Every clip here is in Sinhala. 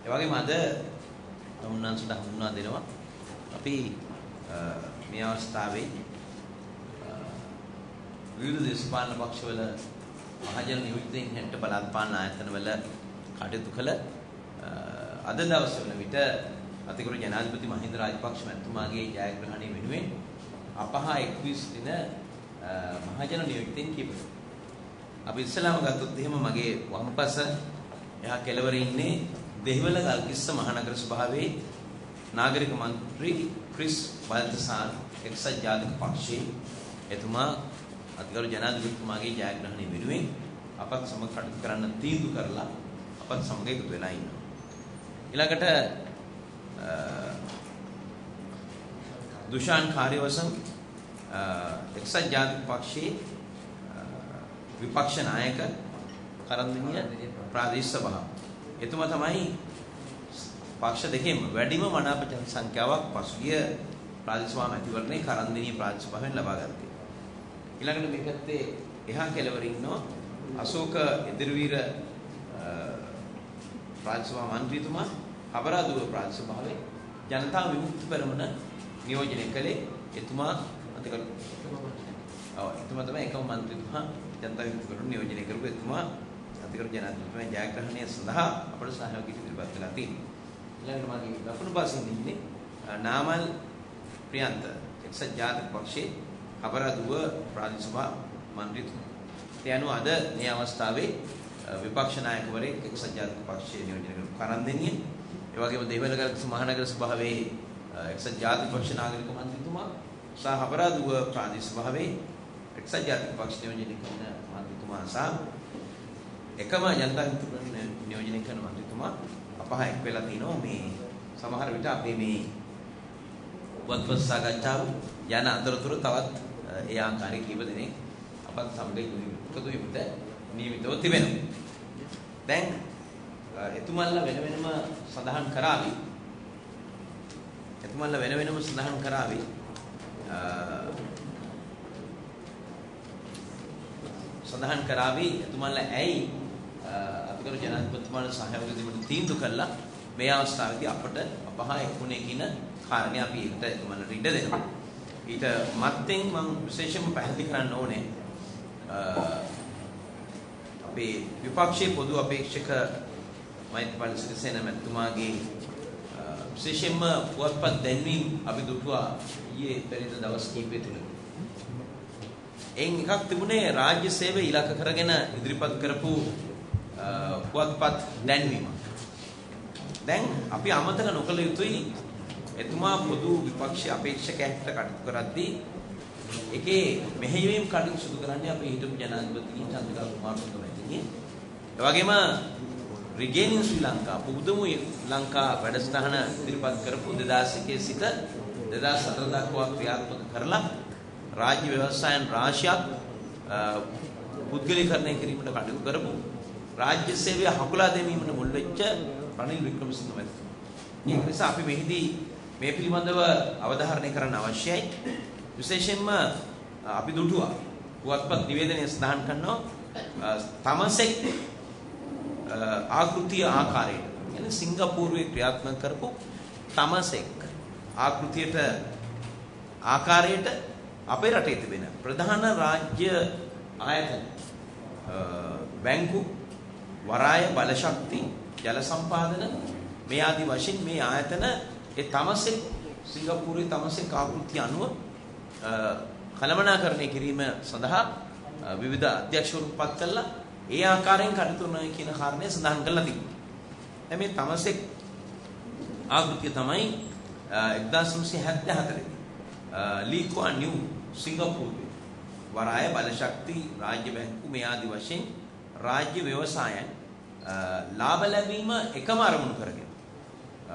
වගේම අද උන්වහන්සේට හඳුන්වා දෙනවා අපි මේ අවස්ථාවේ විවිධ දේශපාලන පක්ෂවල මහජන නියෝජිතයින් හැට බලපාන ආයතනවල කටයුතු කළ අද දවසේ වන විට අතිගරු ජනාධිපති මහින්ද රාජපක්ෂ මැතිතුමාගේ ජයග්‍රහණය වෙනුවෙන් අපහා එක්වී සිටින මහජන නියෝජිතයින් කීප දෙනෙක් අපි ඉස්සලාම ගත්තොත් එහෙම මගේ වම්පස එහා කෙළවරේ ඉන්නේ දෙහිවල ගල්කිස්ස මහනගර සභාවේ නාගරික මන්ත්‍රී ක්‍රිස් බල්තසාර් එක්සත් ජාතික පක්ෂයේ එතුමා අතිගරු ජනාධිපතිතුමාගේ ජයග්‍රහණය වෙනුවෙන් අපත් සමග කටයුතු කරන්න තීන්දුව කරලා අපත් සමග එකතු වෙලා ඉන්නවා. ඊළඟට දුෂාන් කාර්යවසම් එක්සත් ජාතික පක්ෂයේ විපක්ෂ නායක කරන්දිනිය ප්‍රාදේශ සභාව එතුමා තමයි පක්ෂ දෙකෙන්ම වැඩිම මනාප ජන සංඛ්‍යාවක් පසුගිය ප්‍රාදේශ සභා මැතිවරණයේ කරන්දිනිය ප්‍රාදේශ සභාවෙන් ලබා ගත්තේ. ඊළඟට මේ පැත්තේ එහා කෙළවර ඉන්නවා අශෝක ඉදිරිවීර ප්‍රාදේශ සභා මන්ත්‍රීතුමා හබරාදුව ප්‍රාදේශ සභාවේ ජනතා විමුක්ති පෙරමුණ නියෝජනය කළේ එතුමා අතිකරු එතුමා තමයි එකම මන්ත්‍රීතුමා ජනතා විමුක්ති පෙරමුණ නියෝජනය කරපු එතුමා අතිකරු ජනාධිපතිතුමා ජයග්‍රහණය සඳහා අපට සහයෝගීත්වය ඉදිරිපත් කළා තියෙනවා. ඊළඟට මාගේ දකුණු පාසින් ඉන්නේ නාමල් ප්‍රියන්ත එක්සත් ජාතික පක්ෂයේ හබරදුව ප්‍රාදේශ සභා මන්ත්‍රීතුමා. ඒ අනුව අද මේ අවස්ථාවේ විපක්ෂ නායකවරයෙක් එක්සත් ජාතික පක්ෂයේ නියෝජනය කරපු කරන්දෙනිය, ඒ වගේම දෙහිවල ගල්කිස්ස මහනගර සභාවේ එක්සත් ජාතික පක්ෂ නාගරික මන්ත්‍රීතුමා සහ හබරදුව ප්‍රාදේශ සභාවේ එක්සත් ජාතික පක්ෂ නියෝජනය කරන මන්ත්‍රීතුමා සහ එකම ජනතා විමුක්ති පෙරමුණ නියෝජනය කරන මන්ත්‍රීතුමා අපහ එක් වෙලා තිනවා. මේ සමහර විට අපේ මේ වත්පත් සාකච්ඡාව යන අතරතුර තවත් ඒ ආකාරයේ කීප දෙනෙක් අපත් සමග එකතු වෙමිට නියමිතව තිබෙනවා. දැන් එතුමන්ලා වෙන වෙනම සඳහන් කරાવી එතුමන්ලා ඇයි අතිගරු ජනාධිපතිතුමාට සහයෝගය දීමට තීන්දුව කළා මේ අවස්ථාවේදී අපට අපහා එක්ුණේ කියන කාරණේ අපි ඒකට එතුමන්ලට ඉඩ දෙනවා. ඊට මත්තෙන් මම විශේෂයෙන්ම පැහැදිලි කරන්න ඕනේ අපේ විපක්ෂයේ පොදු අපේක්ෂක මෛත්‍රීපාල සිරිසේන මැතිතුමාගේ විශේෂයෙන්ම පුවත්පත් දැන්වීම් අපි දුටුවා ඊයේ පෙරේද දවස් කිහිපය තුළ. එයින් එකක් තිබුණේ රාජ්‍ය සේවය ඉලක්ක කරගෙන ඉදිරිපත් කරපු පුවත්පත් දැන්වීම. දැන් අපි අමතක නොකළ යුතුයි එතුමා පොදු විපක්ෂ අපේක්ෂකයෙක්ට කටයුතු කරද්දී ඒකේ මෙහෙයවීම් කටයුතු සිදු කරන්නේ අපේ හිටපු ජනාධිපති චන්ද්‍රිකා කුමාරතුංගමැතිණිය. ඒ වගේම රිගේනින් ශ්‍රී ලංකා පුදුමු ලංකා වැඩසටහන ඉදිරිපත් කරපු 2001 සිට 2004 දක්වා ක්‍රියාත්මක කරලා රාජ්‍ය ව්‍යවස්ථායන් රාශියක් පුද්ගලීකරණය කිරීමට කටයුතු කරපු රාජ්‍ය සේවය හකුලා දැමීමට මුල් වෙච්ච රනිල් වික්‍රමසිංහ මැතිතුමා. ඒක නිසා අපි මෙහිදී මේ පිළිබඳව අවධාරණය කරන්න අවශ්‍යයි. විශේෂයෙන්ම අපි දුටුවා පුවත්පත් නිවේදනයේ සඳහන් කරනවා තමසෙක් ආකෘතිය ආකාරයට කියන්නේ සිංගප්පූරුවේ ක්‍රියාත්මක කරපු තමසෙක් ආකෘතියට ආකාරයට අපේ රටේ තිබෙන ප්‍රධාන රාජ්‍ය ආයතන බැංකු වරාය බලශක්ති ජල සම්පාදන මේ ආදී වශයෙන් මේ ආයතන ඒ තමසෙක් සිංගප්පූරුවේ තමසෙක් ආකෘතිය අනුව කළමනාකරණය කිරීම සඳහා විවිධ අධ්‍යක්ෂවරුන් පත් කළා ඒ ආකාරයෙන් කටයුතු කරනවා කියන කාරණය සඳහන් කරලා තිබුණා. මේ තමසෙක් ආකෘතිය තමයි 1974 ලී කුවාන් යූ සිංගප්පූරුවේ වරාය බලශක්ති රාජ්‍ය බැංකු මේ ආදී වශයෙන් රාජ්‍ය ව්‍යවසායයන් ලාභ ලැබීම එකම අරමුණු කරගෙන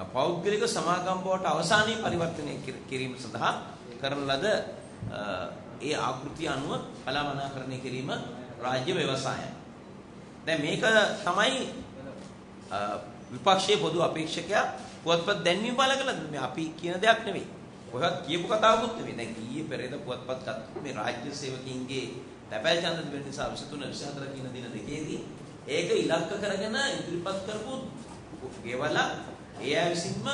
පෞද්ගලික සමාගම් බවට අවසානයේ පරිවර්තනය කිරීම සඳහා කරන ලද ඒ ආකෘතිය අනුව කලාමනාකරණය කිරීම රාජ්‍ය ව්‍යවසායයි. දැන් මේක තමයි විපක්ෂයේ පොදු අපේක්ෂකයා පුවත්පත් දැන්වීම බල කළා. මේ අපි කියන දෙයක් නෙවෙයි. කොහෙවත් කියපු කතාවකුත් නෙවෙයි. දැන් ඊයේ පෙරේද පුවත්පත් ගත්ත මේ රාජ්‍ය සේවකීන්ගේ තැපැල් ඡන්ද දෙන්න නිසා 23 24 කියන දින දෙකේදී ඒක ඉලක්ක කරගෙන ඉදිරිපත් කරපු ගෙවලා ඒ අය විසින්ම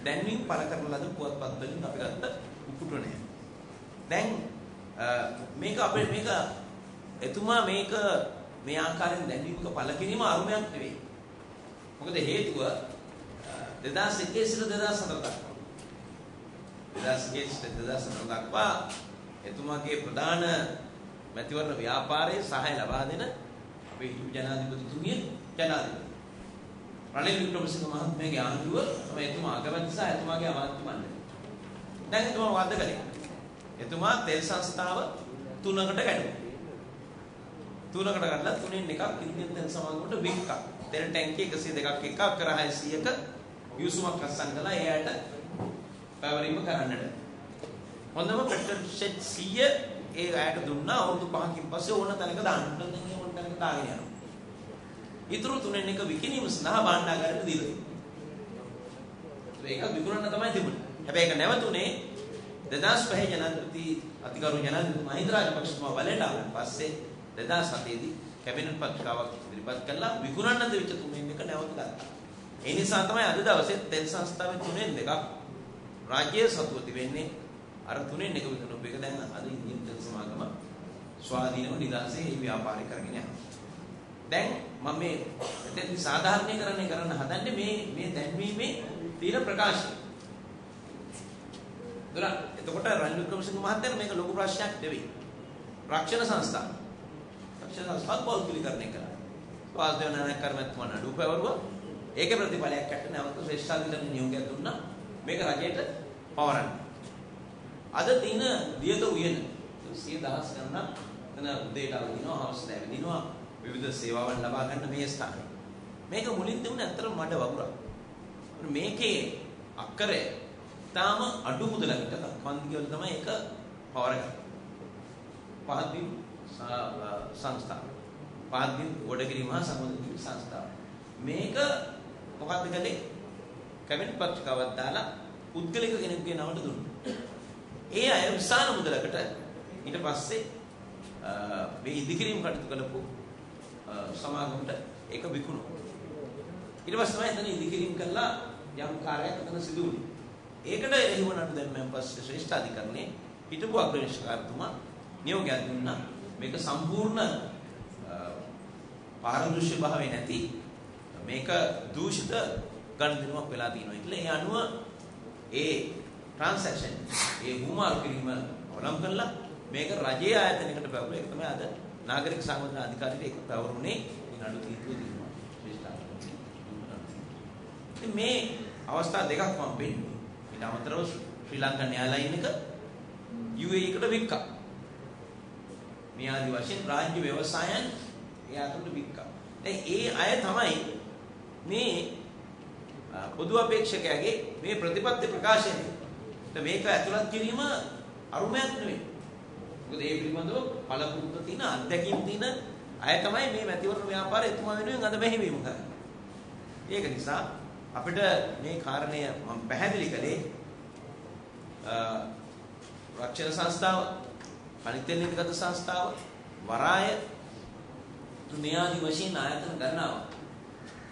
දැන්වීම පළ කරන ලද පුවත්පත් වලින් අපි ගත්ත උපුටුණය. දැන් මේක අපේ මේක එතුමා මේක මේ ආකාරයෙන් දැන්වීමක පළ කිරීම අරුමයක් නෙවෙයි. මොකද හේතුව 2001 සිට 2004 දක්වා 2001 සිට 2004 දක්වා එතුමාගේ ප්‍රධාන මැතිවරණ ව්‍යාපාරයේ සහාය ලබා දෙන අපේ හිටපු ජනාධිපතිතුමිය ජනාධිපති රනිල් වික්‍රමසිංහ මහත්මයාගේ ආණ්ඩුව තමයි එතුමා අගමැති සහ එතුමාගේ අමාත්‍ය මණ්ඩලය. දැන් එතුමා වාද කළේ. එතුමා තෙල් සංස්ථාව 3කට ගැටුවා. 3කට ගන්නලා 3න් එකක් ඉන්දියන් තෙල් සමාගමට වික්කා. තෙල් ටැංකිය 102ක් එකක් කර 600ක විසුමක් අස්සන් කළා එයාට පැවරීම කරන්නට. හොඳම පෙට්‍රල් ෂෙඩ් 100 ඒ අයට දුන්නා. අවුරුදු 5කින් පස්සේ ඕන තැනක දාන්න. දැන් ඕන තැනක දාගෙන යනවා. ඊටු 3න් එක විකිණීම සඳහා භාණ්ඩාගාරයට දීලා තියෙනවා. ඒක විකුණන්න තමයි තිබුණේ. හැබැයි ඒක නැවතුනේ 2005 ජනාධිපති අතිගරු ජනාධිපති මහින්ද රාජපක්ෂතුමා බලයට ආවන් පස්සේ 2007 දී කැබිනට් පත්‍රිකාවක් ඉදිරිපත් කළා විකුණන්න දෙවිච්ච 3න් එක නැවත ගත්තා. ඒ නිසා තමයි අද දවසේ තෙල් සංස්ථාවේ 3න් දෙකක් රාජ්‍ය සතුව තිබෙන්නේ. අර 3න් එක විකුණුපු එක දැන් අද ඉන්දියන් තෙල් සමාගම ස්වාධීනව නිදහසේ මේ ව්‍යාපාරය කරගෙන යනවා. දැන් මම මේ එතෙන්දි සාධාරණීකරණය කරන්න හදන්නේ මේ දැන්වීමේ තියෙන ප්‍රකාශය. එතකොට රනිල් වික්‍රමසිංහ මහත්තයා මේක ලොකු ප්‍රශ්නයක් නෙවෙයි. රක්ෂණ සංස්ථාවක් පෞද්ගලිකරණය කළා. වාසුදේව නායක කර්මතුමා නඩු පැවරුවා. ඒකේ ප්‍රතිඵලයක් ඇట్ట නැවත ශ්‍රේෂ්ඨාධිකරණ නියෝගයක් දුන්නා. මේක රජයට පවරන්න. අද තියෙන දියත උයන 100,000 ගණන් එතන උදේට අවදිනවා හවස නැවිදිනවා විවිධ සේවාවන් ලබා ගන්න මේ ස්ථානය. මේක මුලින් තිබුණේ අතර මඩ වගුරක්. මේකේ අක්කරය තාම අඩු මුදලකට කන්දිවල තමයි ඒක පවරගන්නේ. පහත්වීම් සංස්ථාව. පහත්වීම් ගොඩගිරි මහා සමුද්‍ර සංස්ථාව. මේක මොකක්ද කළේ? කැබිනට් පත්‍රිකාවක් දාලා පුද්ගලික කෙනෙකුගේ නමට දුන්නා. ඒ අය විශාල මුදලකට ඊට පස්සේ මේ ඉදිකිරීම කටයුතු කළපු සමාගමට ඒක විකුණුවා. ඊට පස්සේ තමයි එතන ඉදිකිරීම කළා යම් කාර්යයක් එතන සිදු වුණේ. ඒකට එහිව නඩු දැම්මෙන් පස්සේ ශ්‍රේෂ්ඨාධිකරණයේ හිටපු අග්‍රේෂකාරතුමා නියෝගයක් දුන්නා. මේක සම්පූර්ණ පාරදර්ශී භාවය නැති මේක දූෂිත ගණදිනුවක් වෙලා තියෙනවා කියලා. ඒ අනුව ඒ ට්‍රාන්සැක්ෂන් ඒ හුමාරු කිරීම අවලම් කරලා මේක රජයේ ආයතනයකට පැවරුවා. ඒක තමයි අද නාගරික සංවර්ධන අධිකාරියට ඒක පැවරුනේ මේ නඩු තීන්දුව දෙනවා ශ්‍රේෂ්ඨාධිකරණය. මේ අවස්ථා දෙකක් මම පෙන්නනවා. ඊට අමතරව ශ්‍රී ලංකා න්‍යායාලයින් එක UAE එකට වික්කා. මේ ආදි වශයෙන් රාජ්‍ය ව්‍යවසායන් ඒ අතට වික්කා. දැන් ඒ අය තමයි මේ පොදු අපේක්ෂකයාගේ මේ ප්‍රතිපත්ති ප්‍රකාශනය. මේක ඇතුළත් කිරීම අරුමයක් නෙවෙයි. මොකද ඒ පිළිබඳව පළපුරුද්ද තියෙන අත්දැකීම් තියෙන අය තමයි මේ මැතිවරණ ව්‍යාපාරය එතුමා වෙනුවෙන් අද මෙහෙවීම කරන්නේ. ඒක නිසා අපිට මේ කාරණය මම පැහැදිලි කළේ රක්ෂණ සංස්ථාව, අනිත්‍ය නීතිගත සංස්ථාව, වරාය මේ ආදි වශයෙන් ආයතන ගන්නවා.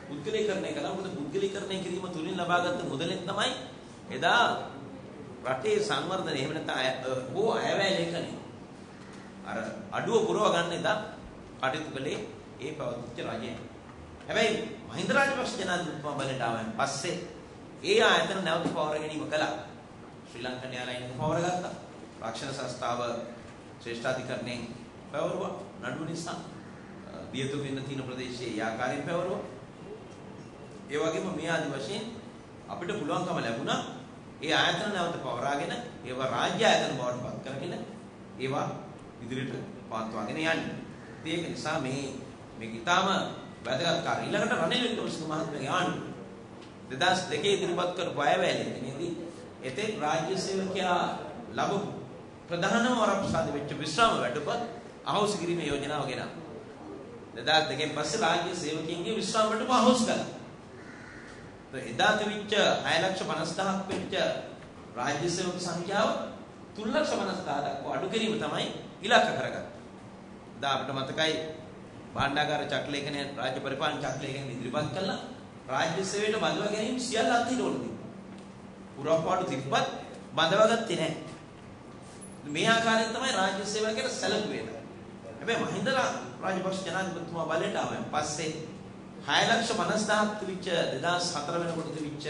පුද්ගලීකරණය කළා. මොකද පුද්ගලීකරණය කිරීම තුලින් ලබාගත් මුදලෙන් තමයි එදා රටේ සංවර්ධනය එහෙම නැත්නම් අයවැය ලේඛනය අර අඩුව පුරව ගන්න එදා කටයුතු කළේ ඒ පවතිච්ච රජය. හැබැයි මහින්ද රාජපක්ෂ ජනාධිපතිතුමා බලයට ආවන් පස්සේ ඒ ආයතන නැවත පවර ගැනීම කළා. ශ්‍රී ලංකා න්‍යායාලයෙන් පවරගත්තා. රක්ෂණ සංස්ථාව ශ්‍රේෂ්ඨාධිකරණයෙන් පවරුවා. නඩුව නිසා දියතු වෙන්න තියෙන ප්‍රදේශයේ ආකාරයෙන් පවරුවා. ඒ වගේම මේ ආදි වශයෙන් අපිට පුළුවන්කම ලැබුණා ඒ ආයතන නැවත පවරාගෙන ඒවා රාජ්‍ය ආයතන බවට පත් කරගෙන ඒවා ඉදිරියට පවත්වාගෙන යන්න. ඒක නිසා මේක ඉතාම වැදගත් කාර්යය. ඊළඟට රනිල් වික්‍රමසිංහ මහත්මයාගේ ආණ්ඩුව 2002 ඉදිරිපත් කරපු අයවැය ලේඛනයේදී එතෙක් රාජ්‍ය සේවකයා ලැබපු ප්‍රධානම වරප්‍රසාද වෙච්ච විශ්‍රාම වැඩප අහෝසි කිරීමේ යෝජනාව ගෙනා. 2002 පස්සේ රාජ්‍ය සේවකයන්ගේ විශ්‍රාම වැඩප අහෝසි කළා. එදා තිබිච්ච 6,50,000ක් වෙච්ච රාජ්‍ය සේවක සංඛ්‍යාව 3,50,000 දක්වා අඩු කිරීම තමයි ඉලක්ක කරගත්තේ. දා අපිට මතකයි භාණ්ඩාගාර චක්‍රලේඛනය රාජ්‍ය පරිපාලන චක්‍රලේඛනය ඉදිරිපත් කළා. රාජ්‍ය සේවයට බඳවා ගැනීම සියල්ල අත්හිට ඕන තිබුණා. පුරවපාඩු තිබ්බත් බඳවාගත්තේ නැහැ. මේ ආකාරයෙන් තමයි රාජ්‍ය සේවකයන්ට සැලකුවේ. හැබැයි මහින්ද රාජපක්ෂ ජනාධිපතිතුමා බලයට ආවම පස්සේ 6,50,000ක් තිබිච්ච 2004 වෙනකොට තිබිච්ච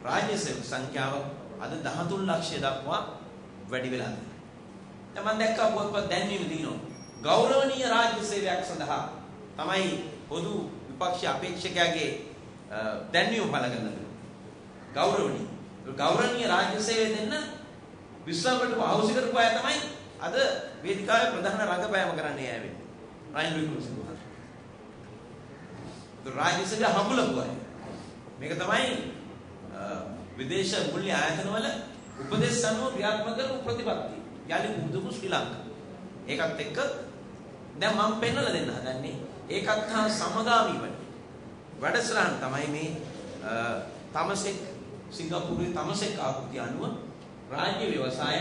රාජ්‍ය සේවක සංඛ්‍යාව අද 13 ලක්ෂය දක්වා වැඩි වෙලා තියෙනවා. දැන් මම දැක්කා පොත්පත් දැන්වීම දිනනවා. ගෞරවනීය රාජ්‍ය සේවයක් සඳහා තමයි පොදු විපක්ෂ අපේක්ෂකයාගේ දැන්වීම පළ කරනවා. ගෞරවනීය රාජ්‍ය සේවය දෙන්න විශ්‍රාමකට අවශ්‍ය කරපු අය තමයි අද වේදිකාවේ ප්‍රධාන රංගපෑම කරන්නේ ආවේ. රයින් වික්‍රමසිංහ මහතා. රාජ්‍ය සේවය හම්බුලපුවා. මේක තමයි විදේශ මුල්‍ය ආයතනවල උපදේශ සම්මෝ ක්‍රියාත්මක කරපු ප්‍රතිපත්තිය. යලි මුදුපු ශ්‍රී ලංකාව. ඒකත් එක්ක දැන් මම පෙන්වලා දෙන්න හදන්නේ ඒකත් හා සමගාමීව වැඩසටහන තමයි මේ තමසෙක් සිංගප්පූරුවේ තමසෙක් ආකෘතිය අනුව රාජ්‍ය ව්‍යවසාය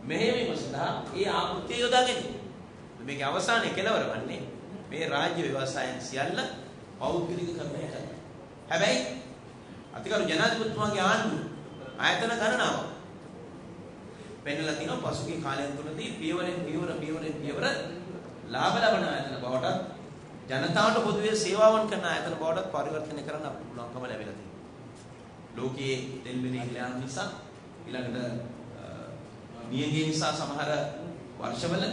මෙහෙයවීම සඳහා ඒ ආකෘතිය යොදාගෙන මේකේ අවසානයේ කෙලවර වන්නේ මේ රාජ්‍ය ව්‍යවසායන් සියල්ල පෞද්ගලිකකරණය කරනවා. හැබැයි අතිගරු ජනාධිපතිතුමාගේ ආණ්ඩුව ආයතන ගණනාව පෙන්වලා තිනවා පසුගිය කාලයන් තුළදී පියවරෙන් පියවර ලාභ ලබන ආයතන බවට ජනතාවට පොදුවේ සේවාවන් කරන ආයතන බවට පරිවර්තනය කරන්න අපිට පුළුවන්කම ලැබිලා තියෙනවා. ලෝකයේ තෙල් මිල ඉහළ නිසා ඊළඟට නියඟේ නිසා සමහර වර්ෂවල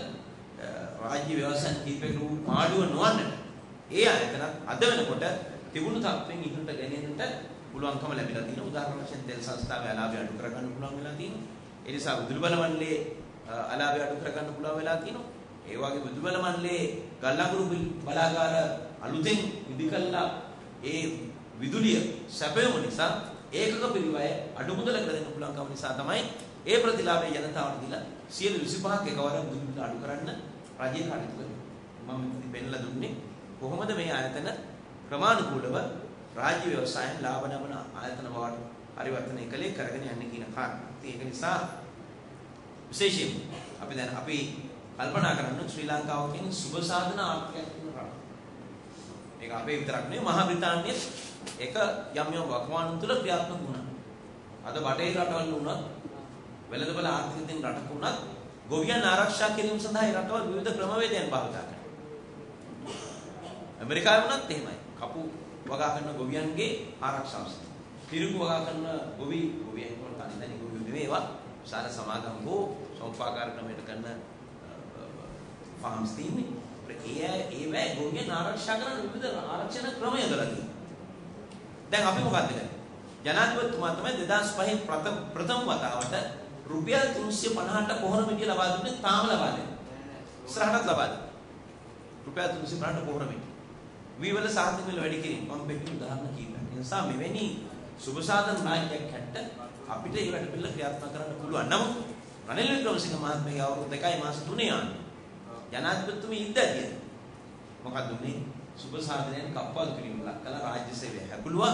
රාජ්‍ය ව්‍යවසාය කීපයක පාඩුව නොවන්නට ඒ ආයතන අද වෙනකොට තිබුණු තත්ත්වෙන් ඉහළට ගෙනෙන්නට පුළුවන්කම ලැබිලා තියෙනවා. උදාහරණ වශයෙන් තෙල් සංස්ථාවේ අලාභය අඩු කරගන්න පුළුවන් වෙලා තියෙනවා. ඒ නිසා විදුලි බල මණ්ඩලයේ අලාභය අඩු කරගන්න පුළුවන් වෙලා තියෙනවා. ඒ වගේ විදුලි බල මණ්ඩලයේ ගල්අඟුරු බලාගාර අලුතෙන් ඉදිකල්ලා ඒ විදුලිය සැපයුම නිසා ඒකක පිළිවෙය අඩු මුදලකට දෙන්න පුළුවන්කම නිසා තමයි ඒ ප්‍රතිලාභය ජනතාවට දීලා 125ක් එකවර විදුලි බිල අඩු කරන්න රජය කටයුතු කරනවා. මම පෙන්නලා දුන්නේ කොහොමද මේ ආයතන ක්‍රමානුකූලව රාජ්‍ය ව්‍යවසායන් ලාභ ලබන ආයතන බවට පරිවර්තනය කළේ කරගෙන යන්නේ කියන කාරණා. ඒක නිසා විශේෂයෙන් අපි කල්පනා කරන්න ශ්‍රී ලංකාව කියන්නේ සුබ සාධන ආර්ථිකයක් තියෙන රටක්. ඒක අපේ විතරක් නෙවෙයි මහා බ්‍රිතාන්‍යයේ ඒක යම් වකවානුන් තුළ ක්‍රියාත්මක වුණා. අද බටහිර රටවල් වුණත් වෙළඳපොළ ආර්ථිකයෙන් රටක වුණත් ගොවියන් ආරක්ෂා කිරීම සඳහා ඒ රටවල් විවිධ ක්‍රමවේදයන් භාවිත කරනවා. ඇමරිකාවේ වුණත් එහෙමයි. කපු වගා කරන ගොවියන්ගේ ආරක්ෂාව සඳහා. තිරුඟු වගා කරන ගොවි ගොවියන් තනියෙන් ගොවි නෙවෙයි ඒවා විශාල සමාගම් හෝ සෝපාකාර ක්‍රමයකට කරන ෆාම්ස් තියෙන්නේ. ඒවැ ගොවියන් ආරක්ෂා කරන විවිධ ආරක්ෂණ ක්‍රම යොදලා තියෙනවා. දැන් අපි මොකක්ද කරන්නේ? ජනාධිපතිතුමා තමයි 2005 ප්‍රථම වතාවට රුපියල් 350ට පොහොර මිටිය ලබා දුන්නේ. තාම ලබා දෙන්නේ. ඉස්සරහටත් ලබා දෙන්නේ. රුපියල් 350ට පොහොර මිටිය. වීවල සාහිත්‍ය මිල වැඩි කිරීම මම පෙන්නන උදාහරණ කීපයක්. ඒ නිසා මෙවැනි සුබ සාධන රාජ්‍යයක් හැට්ට අපිට ඒ වැඩ පිළිවෙල ක්‍රියාත්මක කරන්න පුළුවන්. නමුත් රනිල් වික්‍රමසිංහ මහත්මයාගේ අවුරුදු 2 මාස 3 යන්නේ ජනාධිපතිතුමී ඉඳදී මොකක්ද උනේ? සුබ සාධනයන් කප්පාදු කිරීම ලක් කළ රාජ්‍ය සේවය හැකුළුවා.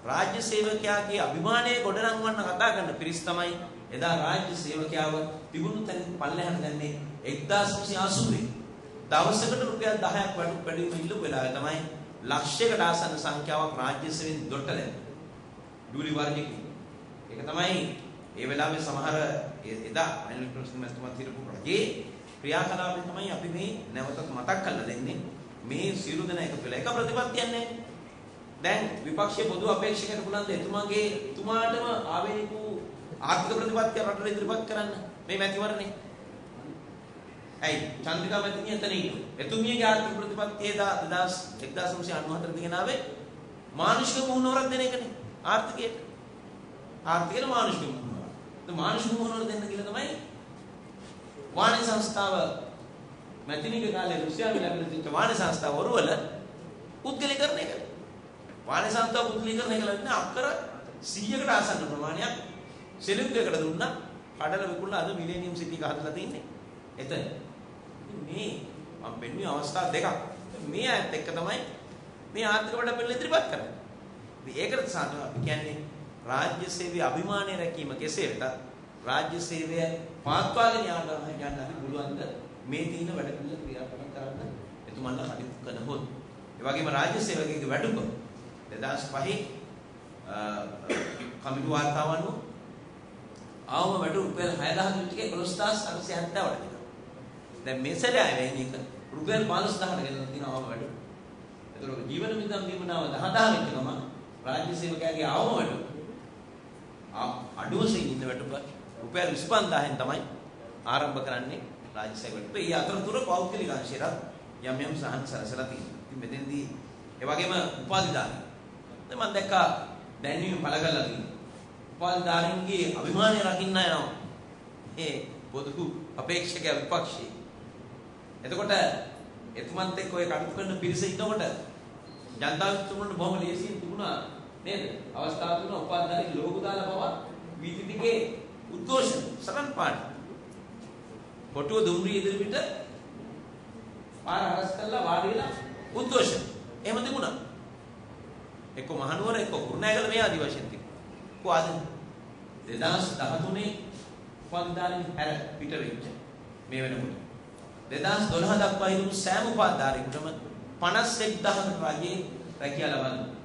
රාජ්‍ය සේවකයාගේ අභිමානය ගොඩනංවන්න කතා කරන පිරිස් තමයි එදා රාජ්‍ය සේවකයාව තිබුණු තැන පල්ලෙහාට දැන්නේ 1980 දවසකට රුපියල් 10ක් වැඩිම ඉල්ලුව වෙලාවේ තමයි ලක්ෂයකට ආසන්න සංඛ්‍යාවක් රාජ්‍ය සේවයෙන් දොට්ට දැම්මේ. ඩූලි වර්ගික. ඒක තමයි ඒ වෙලාවේ සමහර එදා අනිල්ප්‍රශ්න මැතිතුමා තිරපු රජේ ක්‍රියාකලාපෙන් තමයි අපි මේ නැවතත් මතක් කරලා දෙන්නේ. මේ සියලු දෙනා එකතු වෙලා එක ප්‍රතිපත්තියක් නැහැ. දැන් විපක්ෂයේ පොදු අපේක්ෂකයට පුළුවන් එතුමාටම ආවේනික ආර්ථික ප්‍රතිපත්තිය රටට ඉදිරිපත් කරන්න මේ මැතිවරණේ. ඇයි චන්ද්‍රිකා මැතිණිය එතන ඉන්නේ. එතුමියගේ ආර්ථික ප්‍රතිපත්තියේ 1994 දිනනාවේ මානුෂික මුහුණුවරක් දෙන එකනේ ආර්ථිකයට. ආර්ථිකයට මානුෂික මුහුණුවර. ඒ මානුෂික මුහුණුවර දෙන්න කියලා තමයි වාණිජ සංස්ථාව මැතිණිගේ කාලේ රුසියාවේ ලැබෙන තිබ්බ වාණිජ සංස්ථාව වරවල පුද්ගලීකරණය කළා. වාණිජ සංස්ථාව පුද්ගලීකරණය කළා කියන්නේ අක්කර 100කට ආසන්න ප්‍රමාණයක් සෙලුක්කයකට දුන්නා. කඩලා විකුණලා අද මිලේනියම් සිටි එක හදලා තින්නේ. එතන. මේ මම පෙන්වුවේ අවස්ථා දෙකක්. මේ අයත් එක්ක තමයි මේ ආර්ථික වැඩපිළිවෙල ඉදිරිපත් කරන්නේ. ඉතින් ඒකට සාමාන්‍යයෙන් අපි කියන්නේ රාජ්‍ය සේවයේ අභිමානය රැකීම කෙසේ වෙතත් රාජ්‍ය සේවය පාත්වාගෙන යන්න හරි පුළුවන්ද මේ තියෙන වැඩපිළිවෙල ක්‍රියාත්මක කරන්න එතුමන්ලා කටයුතු කරනකොට. ඒ වගේම රාජ්‍ය සේවකයෙකුගේ වැඩුම 2005 කමිටු වාර්තාව අනුව ආවම වැඩු රුපියල් 6000 ටිකේ 11970 වඩ. දැන් මේ සැරේ ආවේ මේක රුපියල් 15000කට ගෙනලා තියෙනවා වැඩ. ඒතර ජීවන මිදම් දීමනාව 10000 වෙච්ච ගම රාජ්‍ය සේවකයාගේ ආවම වැඩ. අඩුවසේ ඉන්න වැඩ රුපියල් 25000න් තමයි ආරම්භ කරන්නේ රාජ්‍ය සේවකයට. ඒ අතරතුර පෞද්ගලික අංශයට යම් යම් සහන් සැලසලා තියෙනවා. ඉතින් මෙතෙන්දී ඒ වගේම උපාධිදාන. දැන් මම දැක්කා දැන්වීම පළ කරලා තියෙනවා. උපාධිදාරින්ගේ අභිමානය රකින්න යනවා. ඒ පොදු අපේක්ෂක විපක්ෂී. එතකොට එතුමන්ත් එක්ක ඔය කටයුතු කරන පිරිස ඉන්නකොට ජනතා විමුක්තියට බොහොම ලේසියෙන් තිබුණා නේද? අවස්ථාව තුන උපාධිදාරින් ලෝගෝ දාලා පවා වීතිතිගේ උද්ඝෝෂණ සටන් පාඩි. කොටුව දුම්රිය ඉදිරිපිට පාර හරස් කරලා වාඩි වෙලා උද්ඝෝෂණ. එහෙම තිබුණා. එක්ක මහනුවර එක්ක කුරුණෑගල මේ ආදි වශයෙන් තිබුණා. කොහොමද 2013 උපාධිදාරින් හැර පිට වෙච්ච මේ වෙනකොට 2012 දක්වා හිටපු සෑම උපාධිදාරියෙකුටම 51000කට රජයේ රැකියාව ලබා දුන්නා.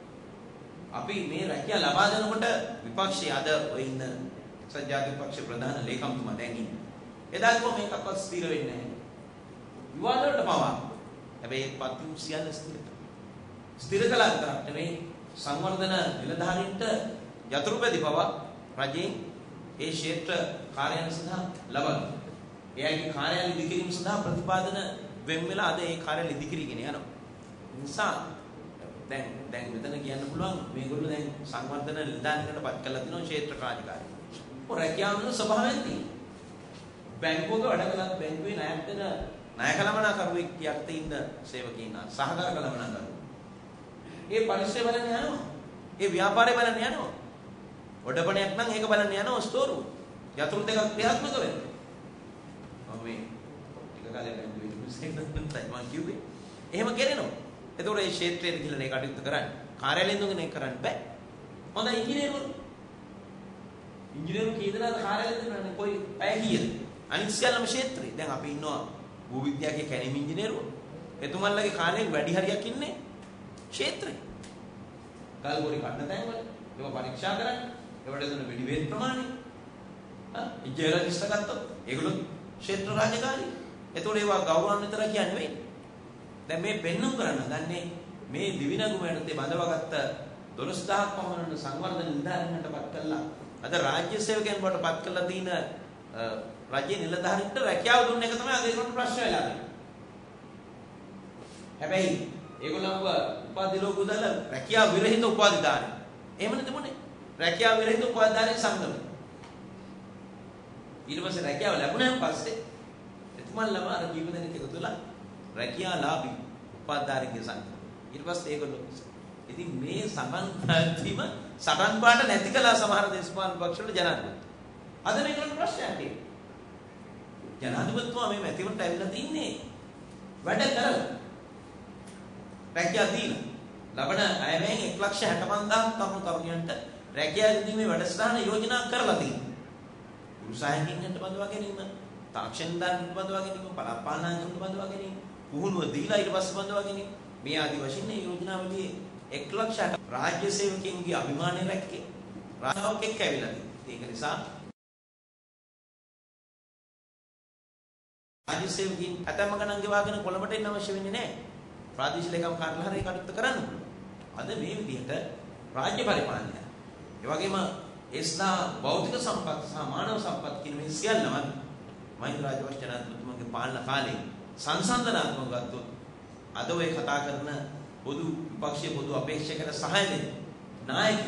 අපි මේ රැකියාව ලබා දෙනකොට විපක්ෂයේ අද ඔය ඉන්න සජ්ජාතික පක්ෂ ප්‍රධාන ලේකම්තුමා දැන් ඉන්නේ. එදාට මේකක්වත් ස්ථිර වෙන්නේ නැහැ. විවාදවලට පවා. හැබැයි ඒ පත්තු සියල්ල ස්ථිර කළා විතරක් නෙවෙයි සංවර්ධන නිලධාරීන්ට යතුරුපැදි පවා රජයෙන් ඒ ක්ෂේත්‍ර කාර්යයන් සඳහා ලබා දුන්නා. එයාගේ කාර්යාලය ඉදිකිරීම සඳහා ප්‍රතිපාදන වෙන් වෙලා අද ඒ කාර්යාලය ඉදිකිරීගෙන යනවා. නිසා දැන් මෙතන කියන්න පුළුවන් මේගොල්ලෝ දැන් සංවර්ධන නිලධාරීන්ට පත් කරලා තිනවා ක්ෂේත්‍ර කාර්යකාරී. ඔය රැකියාව වල ස්වභාවයෙන් තියෙනවා. බැංකුවක වැඩ කළත් බැංකුවේ ණයක් දෙන ණයකලමනාකරුවෙක් යටතේ ඉන්න සේවකයින් සහකාර කලමනාකරුවෝ. ඒ පරිශ්‍රය බලන්න යනවා. ඒ ව්‍යාපාරය බලන්න යනවා. ඔඩපණයක් නම් ඒක බලන්න යනවා ස්ටෝර් රූම්. යතුරු දෙකක් ක්‍රියාත්මක වෙනවා. මේ ටික කාලයක් මම කිව්වේ එහෙම කරනවා. එතකොට මේ ක්ෂේත්‍රයේ ගිහලා මේ කටයුතු කරන්නේ කාර්යාලයෙන් දුගෙන ඒක කරන්න බෑ. හොඳ ඉංජිනේරු කී දෙනාද කාර්යාලයෙන් දුන්නේ කොයි පැය කීයද? අනිත් සියල්ලම ක්ෂේත්‍රේ. දැන් අපි ඉන්නවා භූ විද්‍යාවේ කැණීම් ඉංජිනේරුවෝ. එතුමන්ලගේ කාර්යයෙන් වැඩි හරියක් ඉන්නේ ක්ෂේත්‍රේ. ගල්ගොරි කඩන තැන් වල ඒවා පරීක්ෂා කරන්නේ. ඒවට දෙන වෙඩි වේද ප්‍රමාණය. ඉජ්ජේ රජිස්ටර් ගත්තොත් ඒගොල්ලෝ ක්ෂේත්‍ර රාජකාරී. ඒතකොට ඒවා ගෞරවාන්විත රැකියා නෙවෙයි. දැන් මේ පෙන්නුම් කරන්න ගන්නේ මේ දිවිනගුම යටතේ බඳවාගත්ත 12000ක් පමණ සංවර්ධන නිලධාරීන්ට පත් කළා. අද රාජ්‍ය සේවකයන් බවට පත් කළා තියෙන රජයේ නිලධාරීන්ට රැකියාව දුන්න එක තමයි අද ඒකට ප්‍රශ්න වෙලා තියෙන්නේ. හැබැයි ඒගොල්ලන්ව උපාධි ලෝක උදලා රැකියාව විරහිත උපාධිධාරී. එහෙමනේ තිබුණේ. රැකියාව විරහිත උපාධිධාරී සංගම. ඊට පස්සේ රැකියාව ලැබුණාන් පස්සේ එතුමන්ලම අර කීප දෙනෙක් එකතු වෙලා රැකියාලාභී උපාධිධාරීන්ගේ සංගම. ඊට පස්සේ ඒගොල්ලෝ ඉතින් මේ සමන් පැවැත්වීම සටන් පාට නැති කළා සමහර දේශපාලන පක්ෂවල ජනාධිපති. අද මේකට ප්‍රශ්නයක් තියෙනවා. ජනාධිපතිතුමා මේ මැතිවරණයට ඇවිල්ලා තින්නේ වැඩ කරලා රැකියාව දීලා ලබන අයවැයෙන් 1,65,000 තරුණ තරුණියන්ට රැකියාව දීමේ වැඩසටහන යෝජනා කරලා තියෙනවා. පුරුෂයන්ගෙන් බඳවා ගැනීම, තාක්ෂණ දාන්න බඳවා ගැනීම, පළපාලනයන් බඳවා ගැනීම, පුහුණුව දීලා ඊට පස්සේ බඳවා ගැනීම මේ ආදි වශයෙන් මේ යෝජනාවලියේ 1,00,000 රාජ්‍ය සේවකයන්ගේ අභිමානය රැක්කේ රාජාවක් එක්ක ඇවිල්ලා තියෙනවා. ඒක නිසා රාජ්‍ය සේවකයන් අතම ගණන් ගෙවාගෙන කොළඹට එන්න අවශ්‍ය වෙන්නේ නැහැ. ප්‍රාදේශීය ලේකම් කාර්යාලය කටයුතු කරන්න පුළුවන්. අද මේ විදිහට රාජ්‍ය පරිපාලනය. ඒ වගේම එස්නා භෞතික සම්පත් සහ මානව සම්පත් කියන මේ සියල්ලම මහින්ද රාජපක්ෂ ජනාධිපතිතුමාගේ පාලන කාලේ සංසන්දනාත්මකව ගත්තොත් අද ඔය කතා කරන පොදු විපක්ෂීය පොදු අපේක්ෂකයන්ට සහාය දෙන නායක